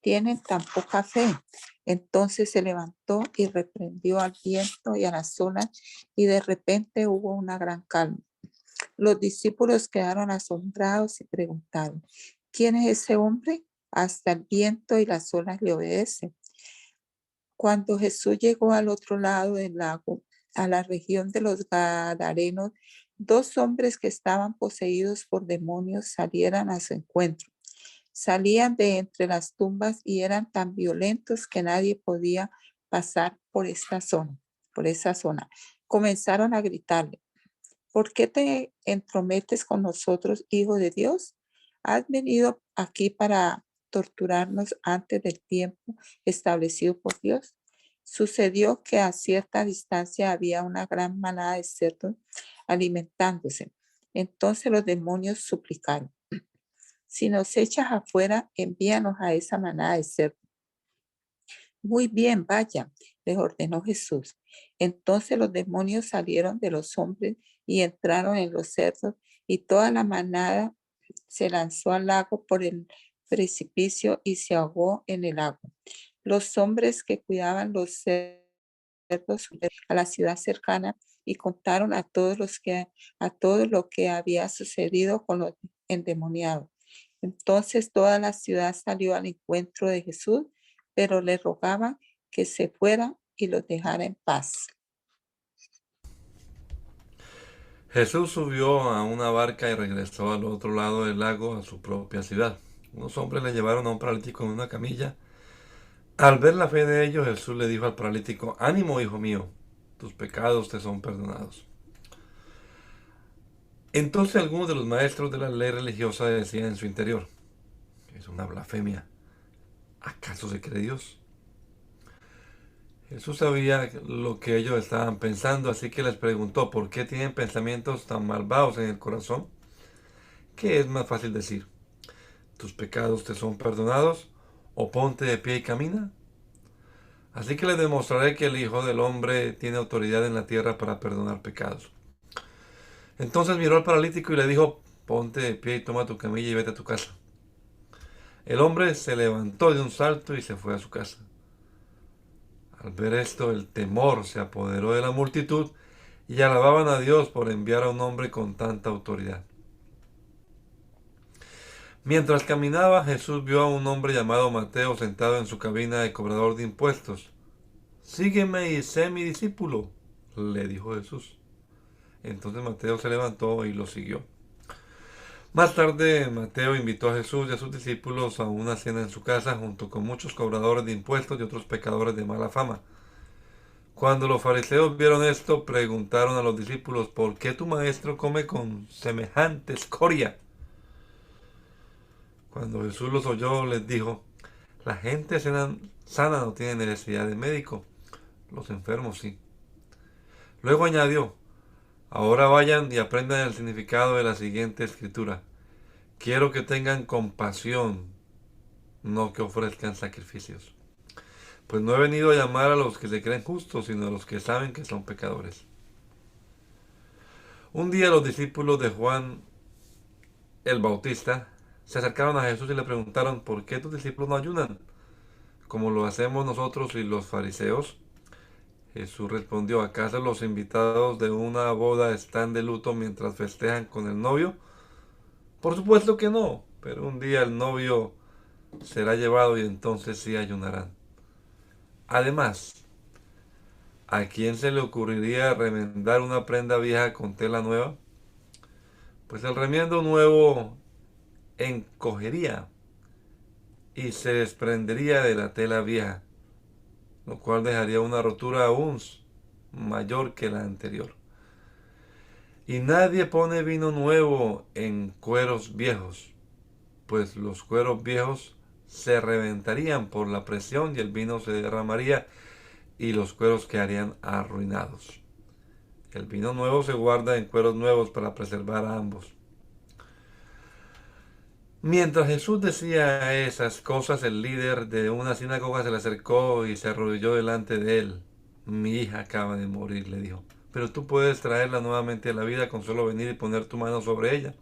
¿Tienen tan poca fe? Entonces se levantó y reprendió al viento y a las olas, y de repente hubo una gran calma. Los discípulos quedaron asombrados y preguntaron: ¿quién es ese hombre? Hasta el viento y las olas le obedecen. Cuando Jesús llegó al otro lado del lago, a la región de los Gadarenos, dos hombres que estaban poseídos por demonios salieron a su encuentro. Salían de entre las tumbas y eran tan violentos que nadie podía pasar por esa zona. Comenzaron a gritarle: ¿por qué te entrometes con nosotros, Hijo de Dios? ¿Has venido aquí para torturarnos antes del tiempo establecido por Dios? Sucedió que a cierta distancia había una gran manada de cerdos alimentándose. Entonces los demonios suplicaron: si nos echas afuera, envíanos a esa manada de cerdos. Muy bien, vaya, les ordenó Jesús. Entonces los demonios salieron de los hombres y entraron en los cerdos, y toda la manada se lanzó al lago por el precipicio y se ahogó en el agua. Los hombres que cuidaban los cerdos subieron a la ciudad cercana y contaron a todos lo que había sucedido con los endemoniados. Entonces toda la ciudad salió al encuentro de Jesús, pero le rogaban que se fuera y los dejara en paz. Jesús subió a una barca y regresó al otro lado del lago a su propia ciudad. Unos hombres le llevaron a un paralítico en una camilla. Al ver la fe de ellos, Jesús le dijo al paralítico: ánimo, hijo mío, tus pecados te son perdonados. Entonces algunos de los maestros de la ley religiosa decían en su interior: es una blasfemia. ¿Acaso se cree Dios? Jesús sabía lo que ellos estaban pensando, así que les preguntó: ¿por qué tienen pensamientos tan malvados en el corazón? ¿Qué es más fácil decir? ¿tus pecados te son perdonados? ¿O ponte de pie y camina? Así que les demostraré que el Hijo del Hombre tiene autoridad en la tierra para perdonar pecados. Entonces miró al paralítico y le dijo: ponte de pie y toma tu camilla y vete a tu casa. El hombre se levantó de un salto y se fue a su casa. Al ver esto, el temor se apoderó de la multitud y alababan a Dios por enviar a un hombre con tanta autoridad. Mientras caminaba, Jesús vio a un hombre llamado Mateo sentado en su cabina de cobrador de impuestos. Sígueme y sé mi discípulo, le dijo Jesús. Entonces Mateo se levantó y lo siguió. Más tarde, Mateo invitó a Jesús y a sus discípulos a una cena en su casa junto con muchos cobradores de impuestos y otros pecadores de mala fama. Cuando los fariseos vieron esto, preguntaron a los discípulos, ¿por qué tu maestro come con semejante escoria? Cuando Jesús los oyó, les dijo, la gente sana no tiene necesidad de médico, los enfermos sí. Luego añadió, ahora vayan y aprendan el significado de la siguiente escritura. Quiero que tengan compasión, no que ofrezcan sacrificios. Pues no he venido a llamar a los que se creen justos, sino a los que saben que son pecadores. Un día los discípulos de Juan el Bautista se acercaron a Jesús y le preguntaron, ¿por qué tus discípulos no ayunan, como lo hacemos nosotros y los fariseos? Jesús respondió, ¿acaso los invitados de una boda están de luto mientras festejan con el novio? Por supuesto que no, pero un día el novio será llevado y entonces sí ayunarán. Además, ¿a quién se le ocurriría remendar una prenda vieja con tela nueva? Pues el remiendo nuevo encogería y se desprendería de la tela vieja, lo cual dejaría una rotura aún mayor que la anterior. Y nadie pone vino nuevo en cueros viejos, pues los cueros viejos se reventarían por la presión y el vino se derramaría y los cueros quedarían arruinados. El vino nuevo se guarda en cueros nuevos para preservar a ambos. Mientras Jesús decía esas cosas, el líder de una sinagoga se le acercó y se arrodilló delante de él. Mi hija acaba de morir, le dijo, pero tú puedes traerla nuevamente a la vida con solo venir y poner tu mano sobre ella.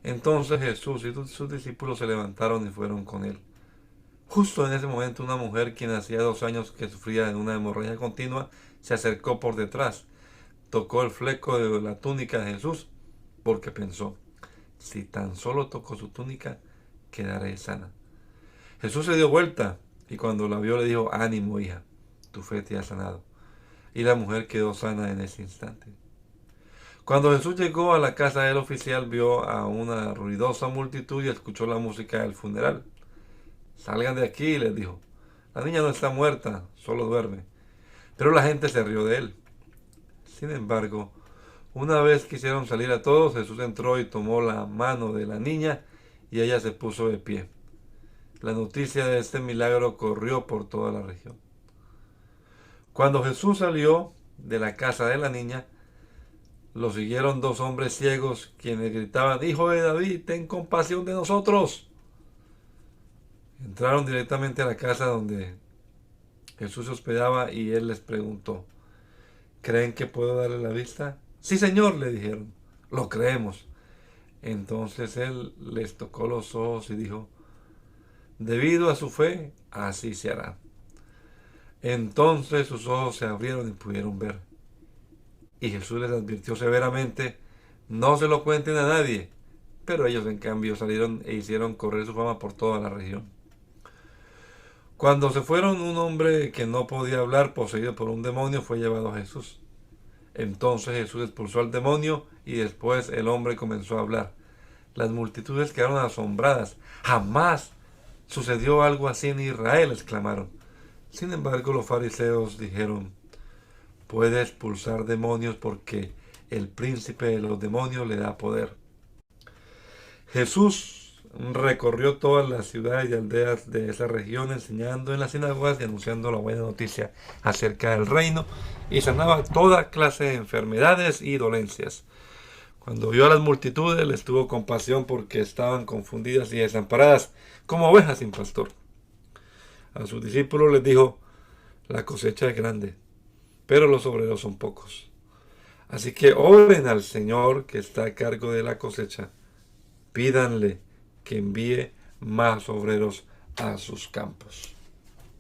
Entonces Jesús y sus discípulos se levantaron y fueron con él. Justo en ese momento una mujer, quien hacía 2 años que sufría de una hemorragia continua, se acercó por detrás, tocó el fleco de la túnica de Jesús, porque pensó, si tan solo toco su túnica, quedaré sana. Jesús se dio vuelta y cuando la vio le dijo, ánimo hija, tu fe te ha sanado. Y la mujer quedó sana en ese instante. Cuando Jesús llegó a la casa del oficial, vio a una ruidosa multitud y escuchó la música del funeral. Salgan de aquí, les dijo. La niña no está muerta, solo duerme. Pero la gente se rió de él. Sin embargo, una vez que hicieron salir a todos, Jesús entró y tomó la mano de la niña y ella se puso de pie. La noticia de este milagro corrió por toda la región. Cuando Jesús salió de la casa de la niña, lo siguieron 2 hombres ciegos quienes gritaban, Hijo de David, ten compasión de nosotros. Entraron directamente a la casa donde Jesús se hospedaba y él les preguntó, ¿creen que puedo darle la vista? Sí, Señor, le dijeron, lo creemos. Entonces él les tocó los ojos y dijo, debido a su fe, así se hará. Entonces sus ojos se abrieron y pudieron ver. Y Jesús les advirtió severamente, no se lo cuenten a nadie. Pero ellos en cambio salieron e hicieron correr su fama por toda la región. Cuando se fueron, un hombre que no podía hablar, poseído por un demonio, fue llevado a Jesús. Entonces Jesús expulsó al demonio y después el hombre comenzó a hablar. Las multitudes quedaron asombradas. ¡Jamás sucedió algo así en Israel!, exclamaron. Sin embargo, los fariseos dijeron, puede expulsar demonios porque el príncipe de los demonios le da poder. Jesús recorrió todas las ciudades y aldeas de esa región, enseñando en las sinagogas y anunciando la buena noticia acerca del reino, y sanaba toda clase de enfermedades y dolencias. Cuando vio a las multitudes, les tuvo compasión porque estaban confundidas y desamparadas, como ovejas sin pastor. A sus discípulos les dijo, la cosecha es grande, pero los obreros son pocos. Así que oren al Señor que está a cargo de la cosecha. Pídanle que envíe más obreros a sus campos.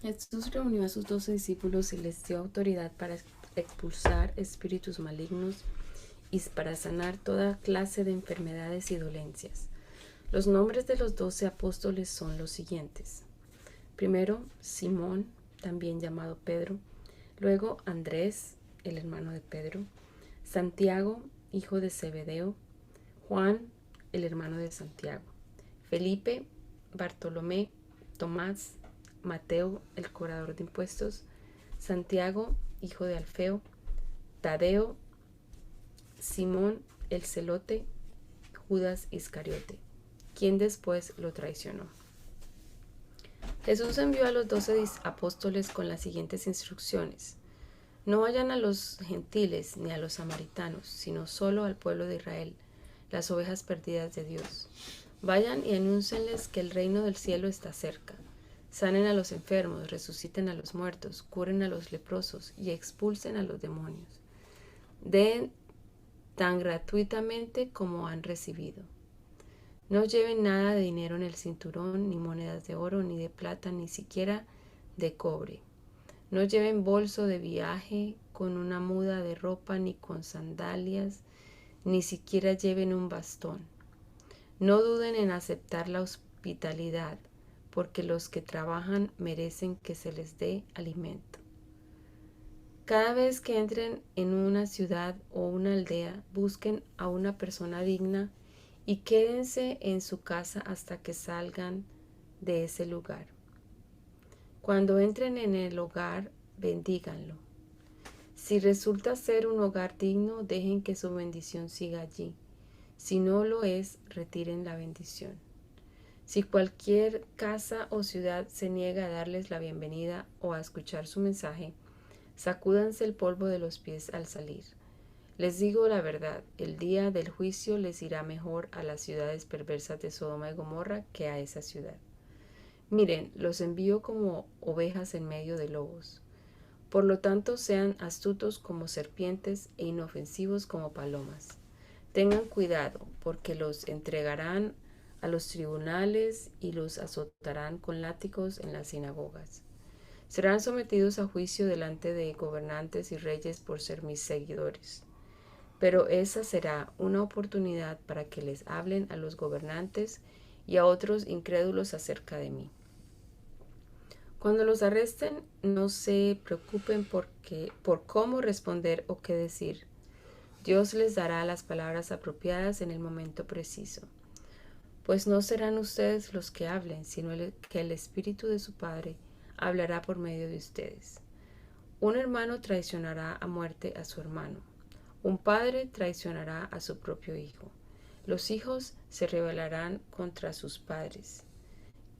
Jesús reunió a sus 12 discípulos y les dio autoridad para expulsar espíritus malignos y para sanar toda clase de enfermedades y dolencias. Los nombres de los 12 apóstoles son los siguientes. Primero, Simón, también llamado Pedro. Luego, Andrés, el hermano de Pedro. Santiago, hijo de Zebedeo. Juan, el hermano de Santiago. Felipe, Bartolomé, Tomás, Mateo, el cobrador de impuestos. Santiago, hijo de Alfeo. Tadeo, Simón, el celote. Judas Iscariote, quien después lo traicionó. Jesús envió a los 12 apóstoles con las siguientes instrucciones. No vayan a los gentiles ni a los samaritanos, sino solo al pueblo de Israel, las ovejas perdidas de Dios. Vayan y anúncienles que el reino del cielo está cerca. Sanen a los enfermos, resuciten a los muertos, curen a los leprosos y expulsen a los demonios. Den tan gratuitamente como han recibido. No lleven nada de dinero en el cinturón, ni monedas de oro, ni de plata, ni siquiera de cobre. No lleven bolso de viaje con una muda de ropa, ni con sandalias, ni siquiera lleven un bastón. No duden en aceptar la hospitalidad, porque los que trabajan merecen que se les dé alimento. Cada vez que entren en una ciudad o una aldea, busquen a una persona digna y quédense en su casa hasta que salgan de ese lugar. Cuando entren en el hogar, bendíganlo. Si resulta ser un hogar digno, dejen que su bendición siga allí. Si no lo es, retiren la bendición. Si cualquier casa o ciudad se niega a darles la bienvenida o a escuchar su mensaje, sacúdanse el polvo de los pies al salir. Les digo la verdad, el día del juicio les irá mejor a las ciudades perversas de Sodoma y Gomorra que a esa ciudad. Miren, los envío como ovejas en medio de lobos. Por lo tanto, sean astutos como serpientes e inofensivos como palomas. Tengan cuidado, porque los entregarán a los tribunales y los azotarán con látigos en las sinagogas. Serán sometidos a juicio delante de gobernantes y reyes por ser mis seguidores. Pero esa será una oportunidad para que les hablen a los gobernantes y a otros incrédulos acerca de mí. Cuando los arresten, no se preocupen por cómo responder o qué decir. Dios les dará las palabras apropiadas en el momento preciso. Pues no serán ustedes los que hablen, sino que el Espíritu de su Padre hablará por medio de ustedes. Un hermano traicionará a muerte a su hermano. Un padre traicionará a su propio hijo. Los hijos se rebelarán contra sus padres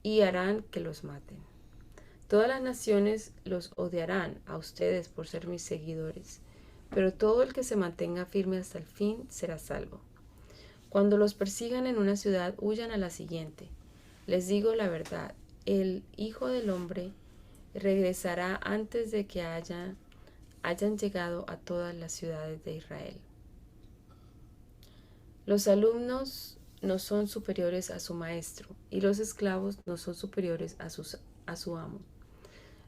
y harán que los maten. Todas las naciones los odiarán a ustedes por ser mis seguidores, pero todo el que se mantenga firme hasta el fin será salvo. Cuando los persigan en una ciudad, huyan a la siguiente. Les digo la verdad, el Hijo del Hombre regresará antes de que hayan llegado a todas las ciudades de Israel. Los alumnos no son superiores a su maestro, y los esclavos no son superiores a su amo.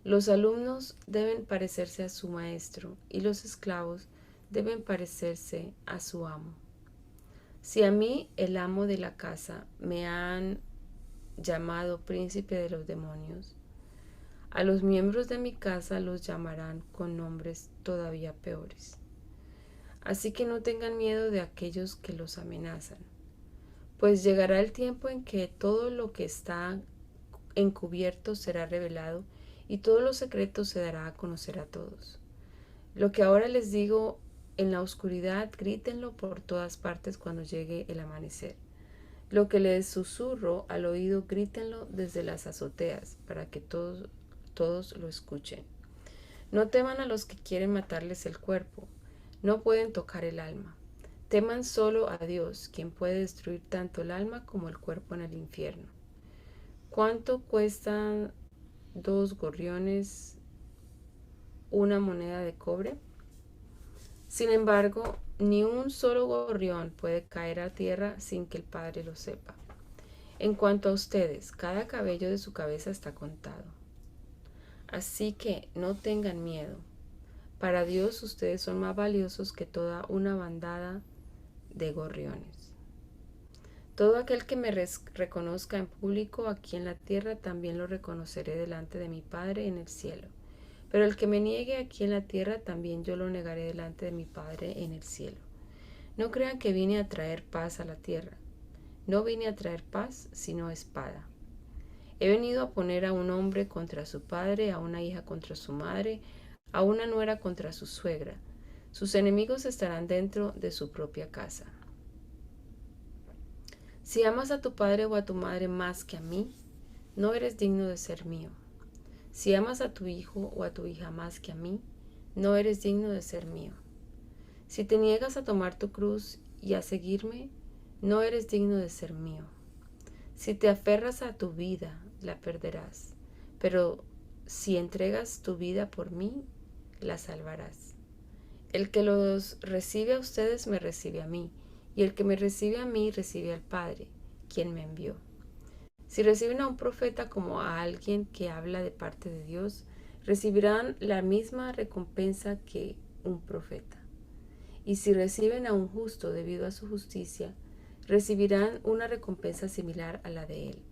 Los alumnos deben parecerse a su maestro, y los esclavos deben parecerse a su amo. Si a mí, el amo de la casa, me han llamado príncipe de los demonios, a los miembros de mi casa los llamarán con nombres todavía peores. Así que no tengan miedo de aquellos que los amenazan, pues llegará el tiempo en que todo lo que está encubierto será revelado y todo lo secreto se dará a conocer a todos. Lo que ahora les digo en la oscuridad, grítenlo por todas partes cuando llegue el amanecer. Lo que les susurro al oído, grítenlo desde las azoteas, para que todos lo escuchen. No teman a los que quieren matarles el cuerpo, no pueden tocar el alma. Teman solo a Dios, quien puede destruir tanto el alma como el cuerpo en el infierno. ¿Cuánto cuestan 2 gorriones, una moneda de cobre? Sin embargo, ni un solo gorrión puede caer a tierra sin que el Padre lo sepa. En cuanto a ustedes, cada cabello de su cabeza está contado. Así que no tengan miedo. Para Dios ustedes son más valiosos que toda una bandada de gorriones. Todo aquel que me reconozca en público aquí en la tierra, también lo reconoceré delante de mi Padre en el cielo. Pero el que me niegue aquí en la tierra, también yo lo negaré delante de mi Padre en el cielo. No crean que vine a traer paz a la tierra. No vine a traer paz, sino espada. He venido a poner a un hombre contra su padre, a una hija contra su madre, a una nuera contra su suegra. Sus enemigos estarán dentro de su propia casa. Si amas a tu padre o a tu madre más que a mí, no eres digno de ser mío. Si amas a tu hijo o a tu hija más que a mí, no eres digno de ser mío. Si te niegas a tomar tu cruz y a seguirme, no eres digno de ser mío. Si te aferras a tu vida, la perderás, pero si entregas tu vida por mí, la salvarás. El que los recibe a ustedes me recibe a mí, y el que me recibe a mí recibe al Padre, quien me envió. Si reciben a un profeta como a alguien que habla de parte de Dios, recibirán la misma recompensa que un profeta. Y si reciben a un justo debido a su justicia, recibirán una recompensa similar a la de él.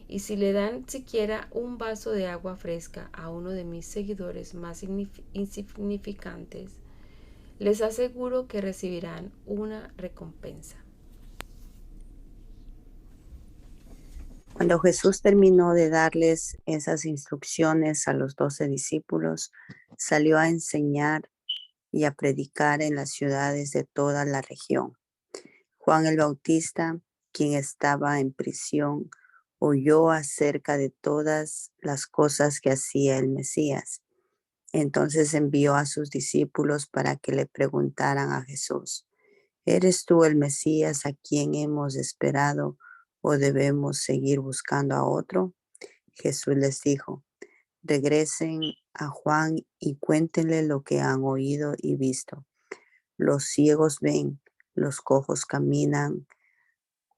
Y si le dan siquiera un vaso de agua fresca a uno de mis seguidores más insignificantes, les aseguro que recibirán una recompensa. Cuando Jesús terminó de darles esas instrucciones a los 12 discípulos, salió a enseñar y a predicar en las ciudades de toda la región. Juan el Bautista, quien estaba en prisión, oyó acerca de todas las cosas que hacía el Mesías. Entonces envió a sus discípulos para que le preguntaran a Jesús: ¿eres tú el Mesías a quien hemos esperado o debemos seguir buscando a otro? Jesús les dijo: regresen a Juan y cuéntenle lo que han oído y visto. Los ciegos ven, los cojos caminan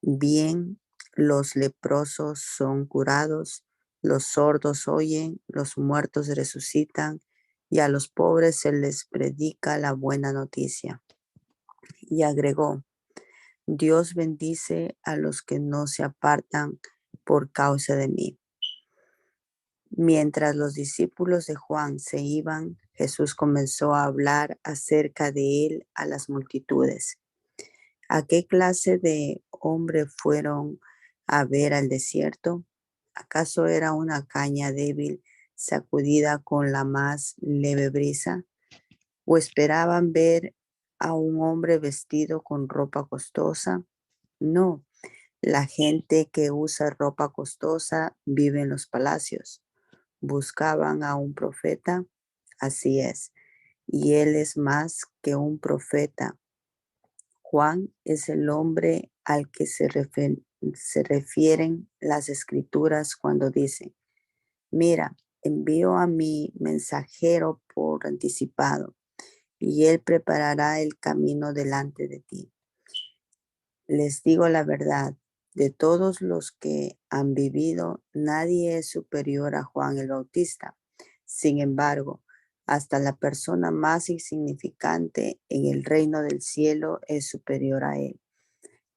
bien, los leprosos son curados, los sordos oyen, los muertos resucitan, y a los pobres se les predica la buena noticia. Y agregó: Dios bendice a los que no se apartan por causa de mí. Mientras los discípulos de Juan se iban, Jesús comenzó a hablar acerca de él a las multitudes. ¿A qué clase de hombre fueron a ver al desierto? ¿Acaso era una caña débil sacudida con la más leve brisa? ¿O esperaban ver a un hombre vestido con ropa costosa? No, la gente que usa ropa costosa vive en los palacios. Buscaban a un profeta, así es, y él es más que un profeta. Juan es el hombre al que se refieren las escrituras cuando dicen: mira, envío a mi mensajero por anticipado, y él preparará el camino delante de ti. Les digo la verdad, de todos los que han vivido, nadie es superior a Juan el Bautista. Sin embargo, hasta la persona más insignificante en el reino del cielo es superior a él.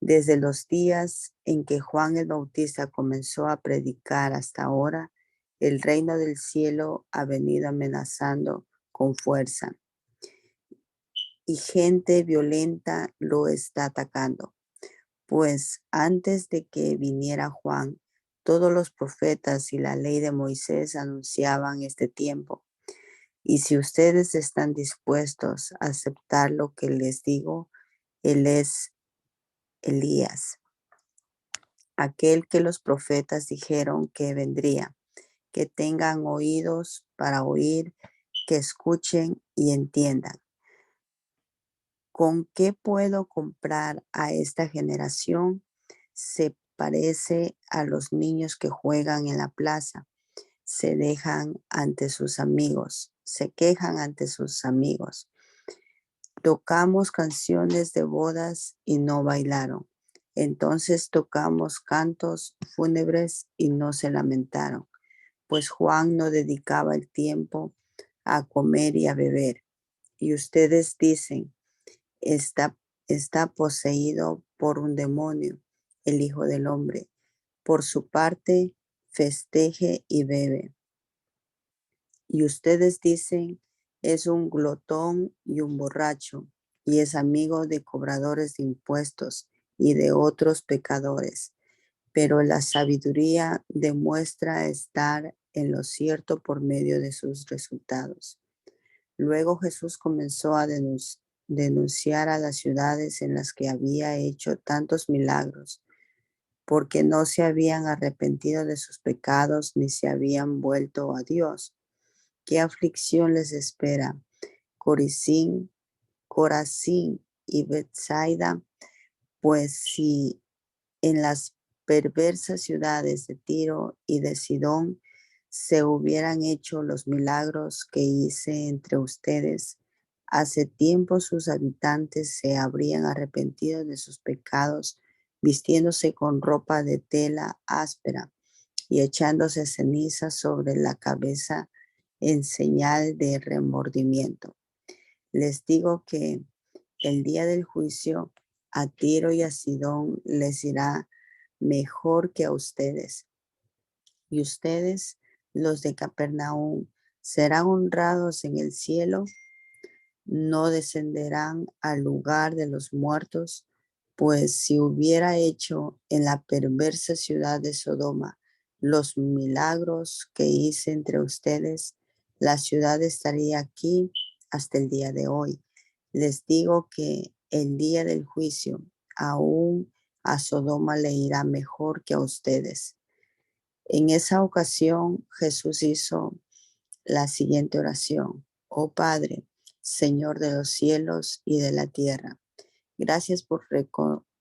Desde los días en que Juan el Bautista comenzó a predicar hasta ahora, el reino del cielo ha venido amenazando con fuerza, y gente violenta lo está atacando. Pues antes de que viniera Juan, todos los profetas y la ley de Moisés anunciaban este tiempo. Y si ustedes están dispuestos a aceptar lo que les digo, él es Elías, aquel que los profetas dijeron que vendría. Que tengan oídos para oír, que escuchen y entiendan. ¿Con qué puedo comprar a esta generación? Se parece a los niños que juegan en la plaza. Se quejan ante sus amigos. Tocamos canciones de bodas y no bailaron. Entonces tocamos cantos fúnebres y no se lamentaron. Pues Juan no dedicaba el tiempo a comer y a beber, Y ustedes dicen, está poseído por un demonio, el Hijo del Hombre. Por su parte, festeje y bebe. Y ustedes dicen, es un glotón y un borracho, y es amigo de cobradores de impuestos y de otros pecadores. Pero la sabiduría demuestra estar en lo cierto por medio de sus resultados. Luego Jesús comenzó a denunciar a las ciudades en las que había hecho tantos milagros, porque no se habían arrepentido de sus pecados ni se habían vuelto a Dios. ¿Qué aflicción les espera? Corazín y Betsaida, pues si en las perversas ciudades de Tiro y de Sidón se hubieran hecho los milagros que hice entre ustedes, hace tiempo sus habitantes se habrían arrepentido de sus pecados, vistiéndose con ropa de tela áspera y echándose ceniza sobre la cabeza en señal de remordimiento. Les digo que el día del juicio a Tiro y a Sidón les irá mejor que a ustedes. Y ustedes, los de Capernaum, serán honrados en el cielo, no descenderán al lugar de los muertos, pues si hubiera hecho en la perversa ciudad de Sodoma los milagros que hice entre ustedes, la ciudad estaría aquí hasta el día de hoy. Les digo que el día del juicio aún a Sodoma le irá mejor que a ustedes. En esa ocasión Jesús hizo la siguiente oración: Oh Padre, Señor de los cielos y de la tierra, gracias por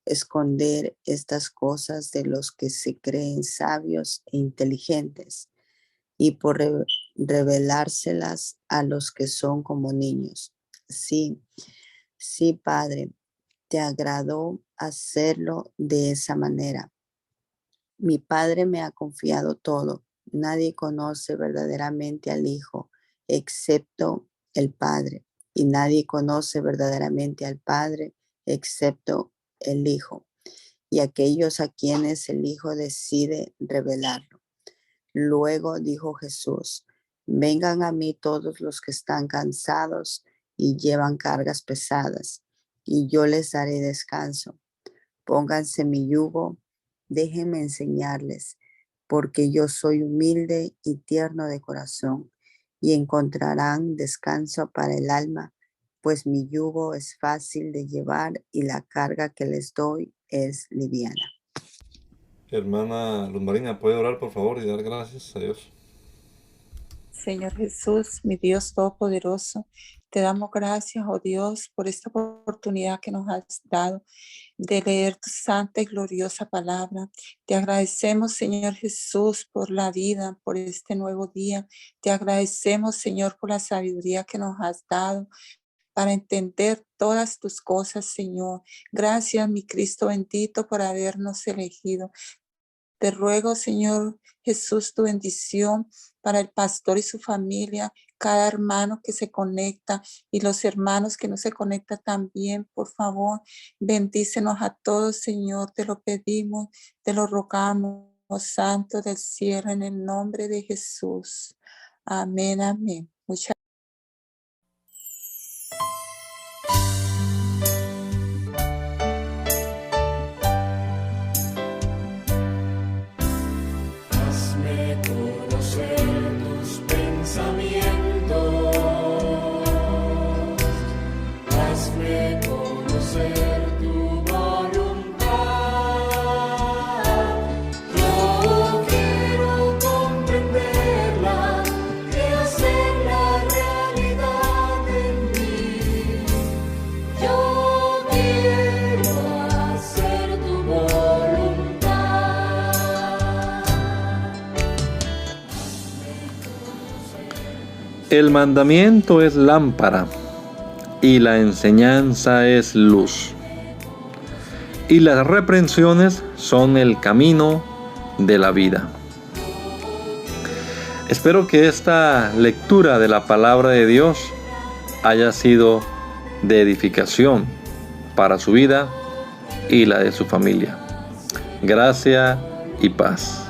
esconder estas cosas de los que se creen sabios e inteligentes y por revelárselas a los que son como niños. Sí, Padre, te agradó hacerlo de esa manera. Mi Padre me ha confiado todo. Nadie conoce verdaderamente al Hijo excepto el Padre, y nadie conoce verdaderamente al Padre excepto el Hijo, y aquellos a quienes el Hijo decide revelarlo. Luego dijo Jesús: vengan a mí todos los que están cansados y llevan cargas pesadas, y yo les daré descanso. Pónganse mi yugo, déjenme enseñarles, porque yo soy humilde y tierno de corazón, y encontrarán descanso para el alma, pues mi yugo es fácil de llevar y la carga que les doy es liviana. Hermana Luz Marina, ¿puede orar por favor y dar gracias a Dios? Señor Jesús, mi Dios Todopoderoso, te damos gracias, oh Dios, por esta oportunidad que nos has dado de leer tu santa y gloriosa palabra. Te agradecemos, Señor Jesús, por la vida, por este nuevo día. Te agradecemos, Señor, por la sabiduría que nos has dado para entender todas tus cosas, Señor. Gracias, mi Cristo bendito, por habernos elegido. Te ruego, Señor Jesús, tu bendición para el pastor y su familia, cada hermano que se conecta y los hermanos que no se conectan también. Por favor, bendícenos a todos, Señor, te lo pedimos, te lo rogamos, Santo del cielo, en el nombre de Jesús. Amén, amén. Muchas El mandamiento es lámpara y la enseñanza es luz. Y las reprensiones son el camino de la vida. Espero que esta lectura de la palabra de Dios haya sido de edificación para su vida y la de su familia. Gracia y paz.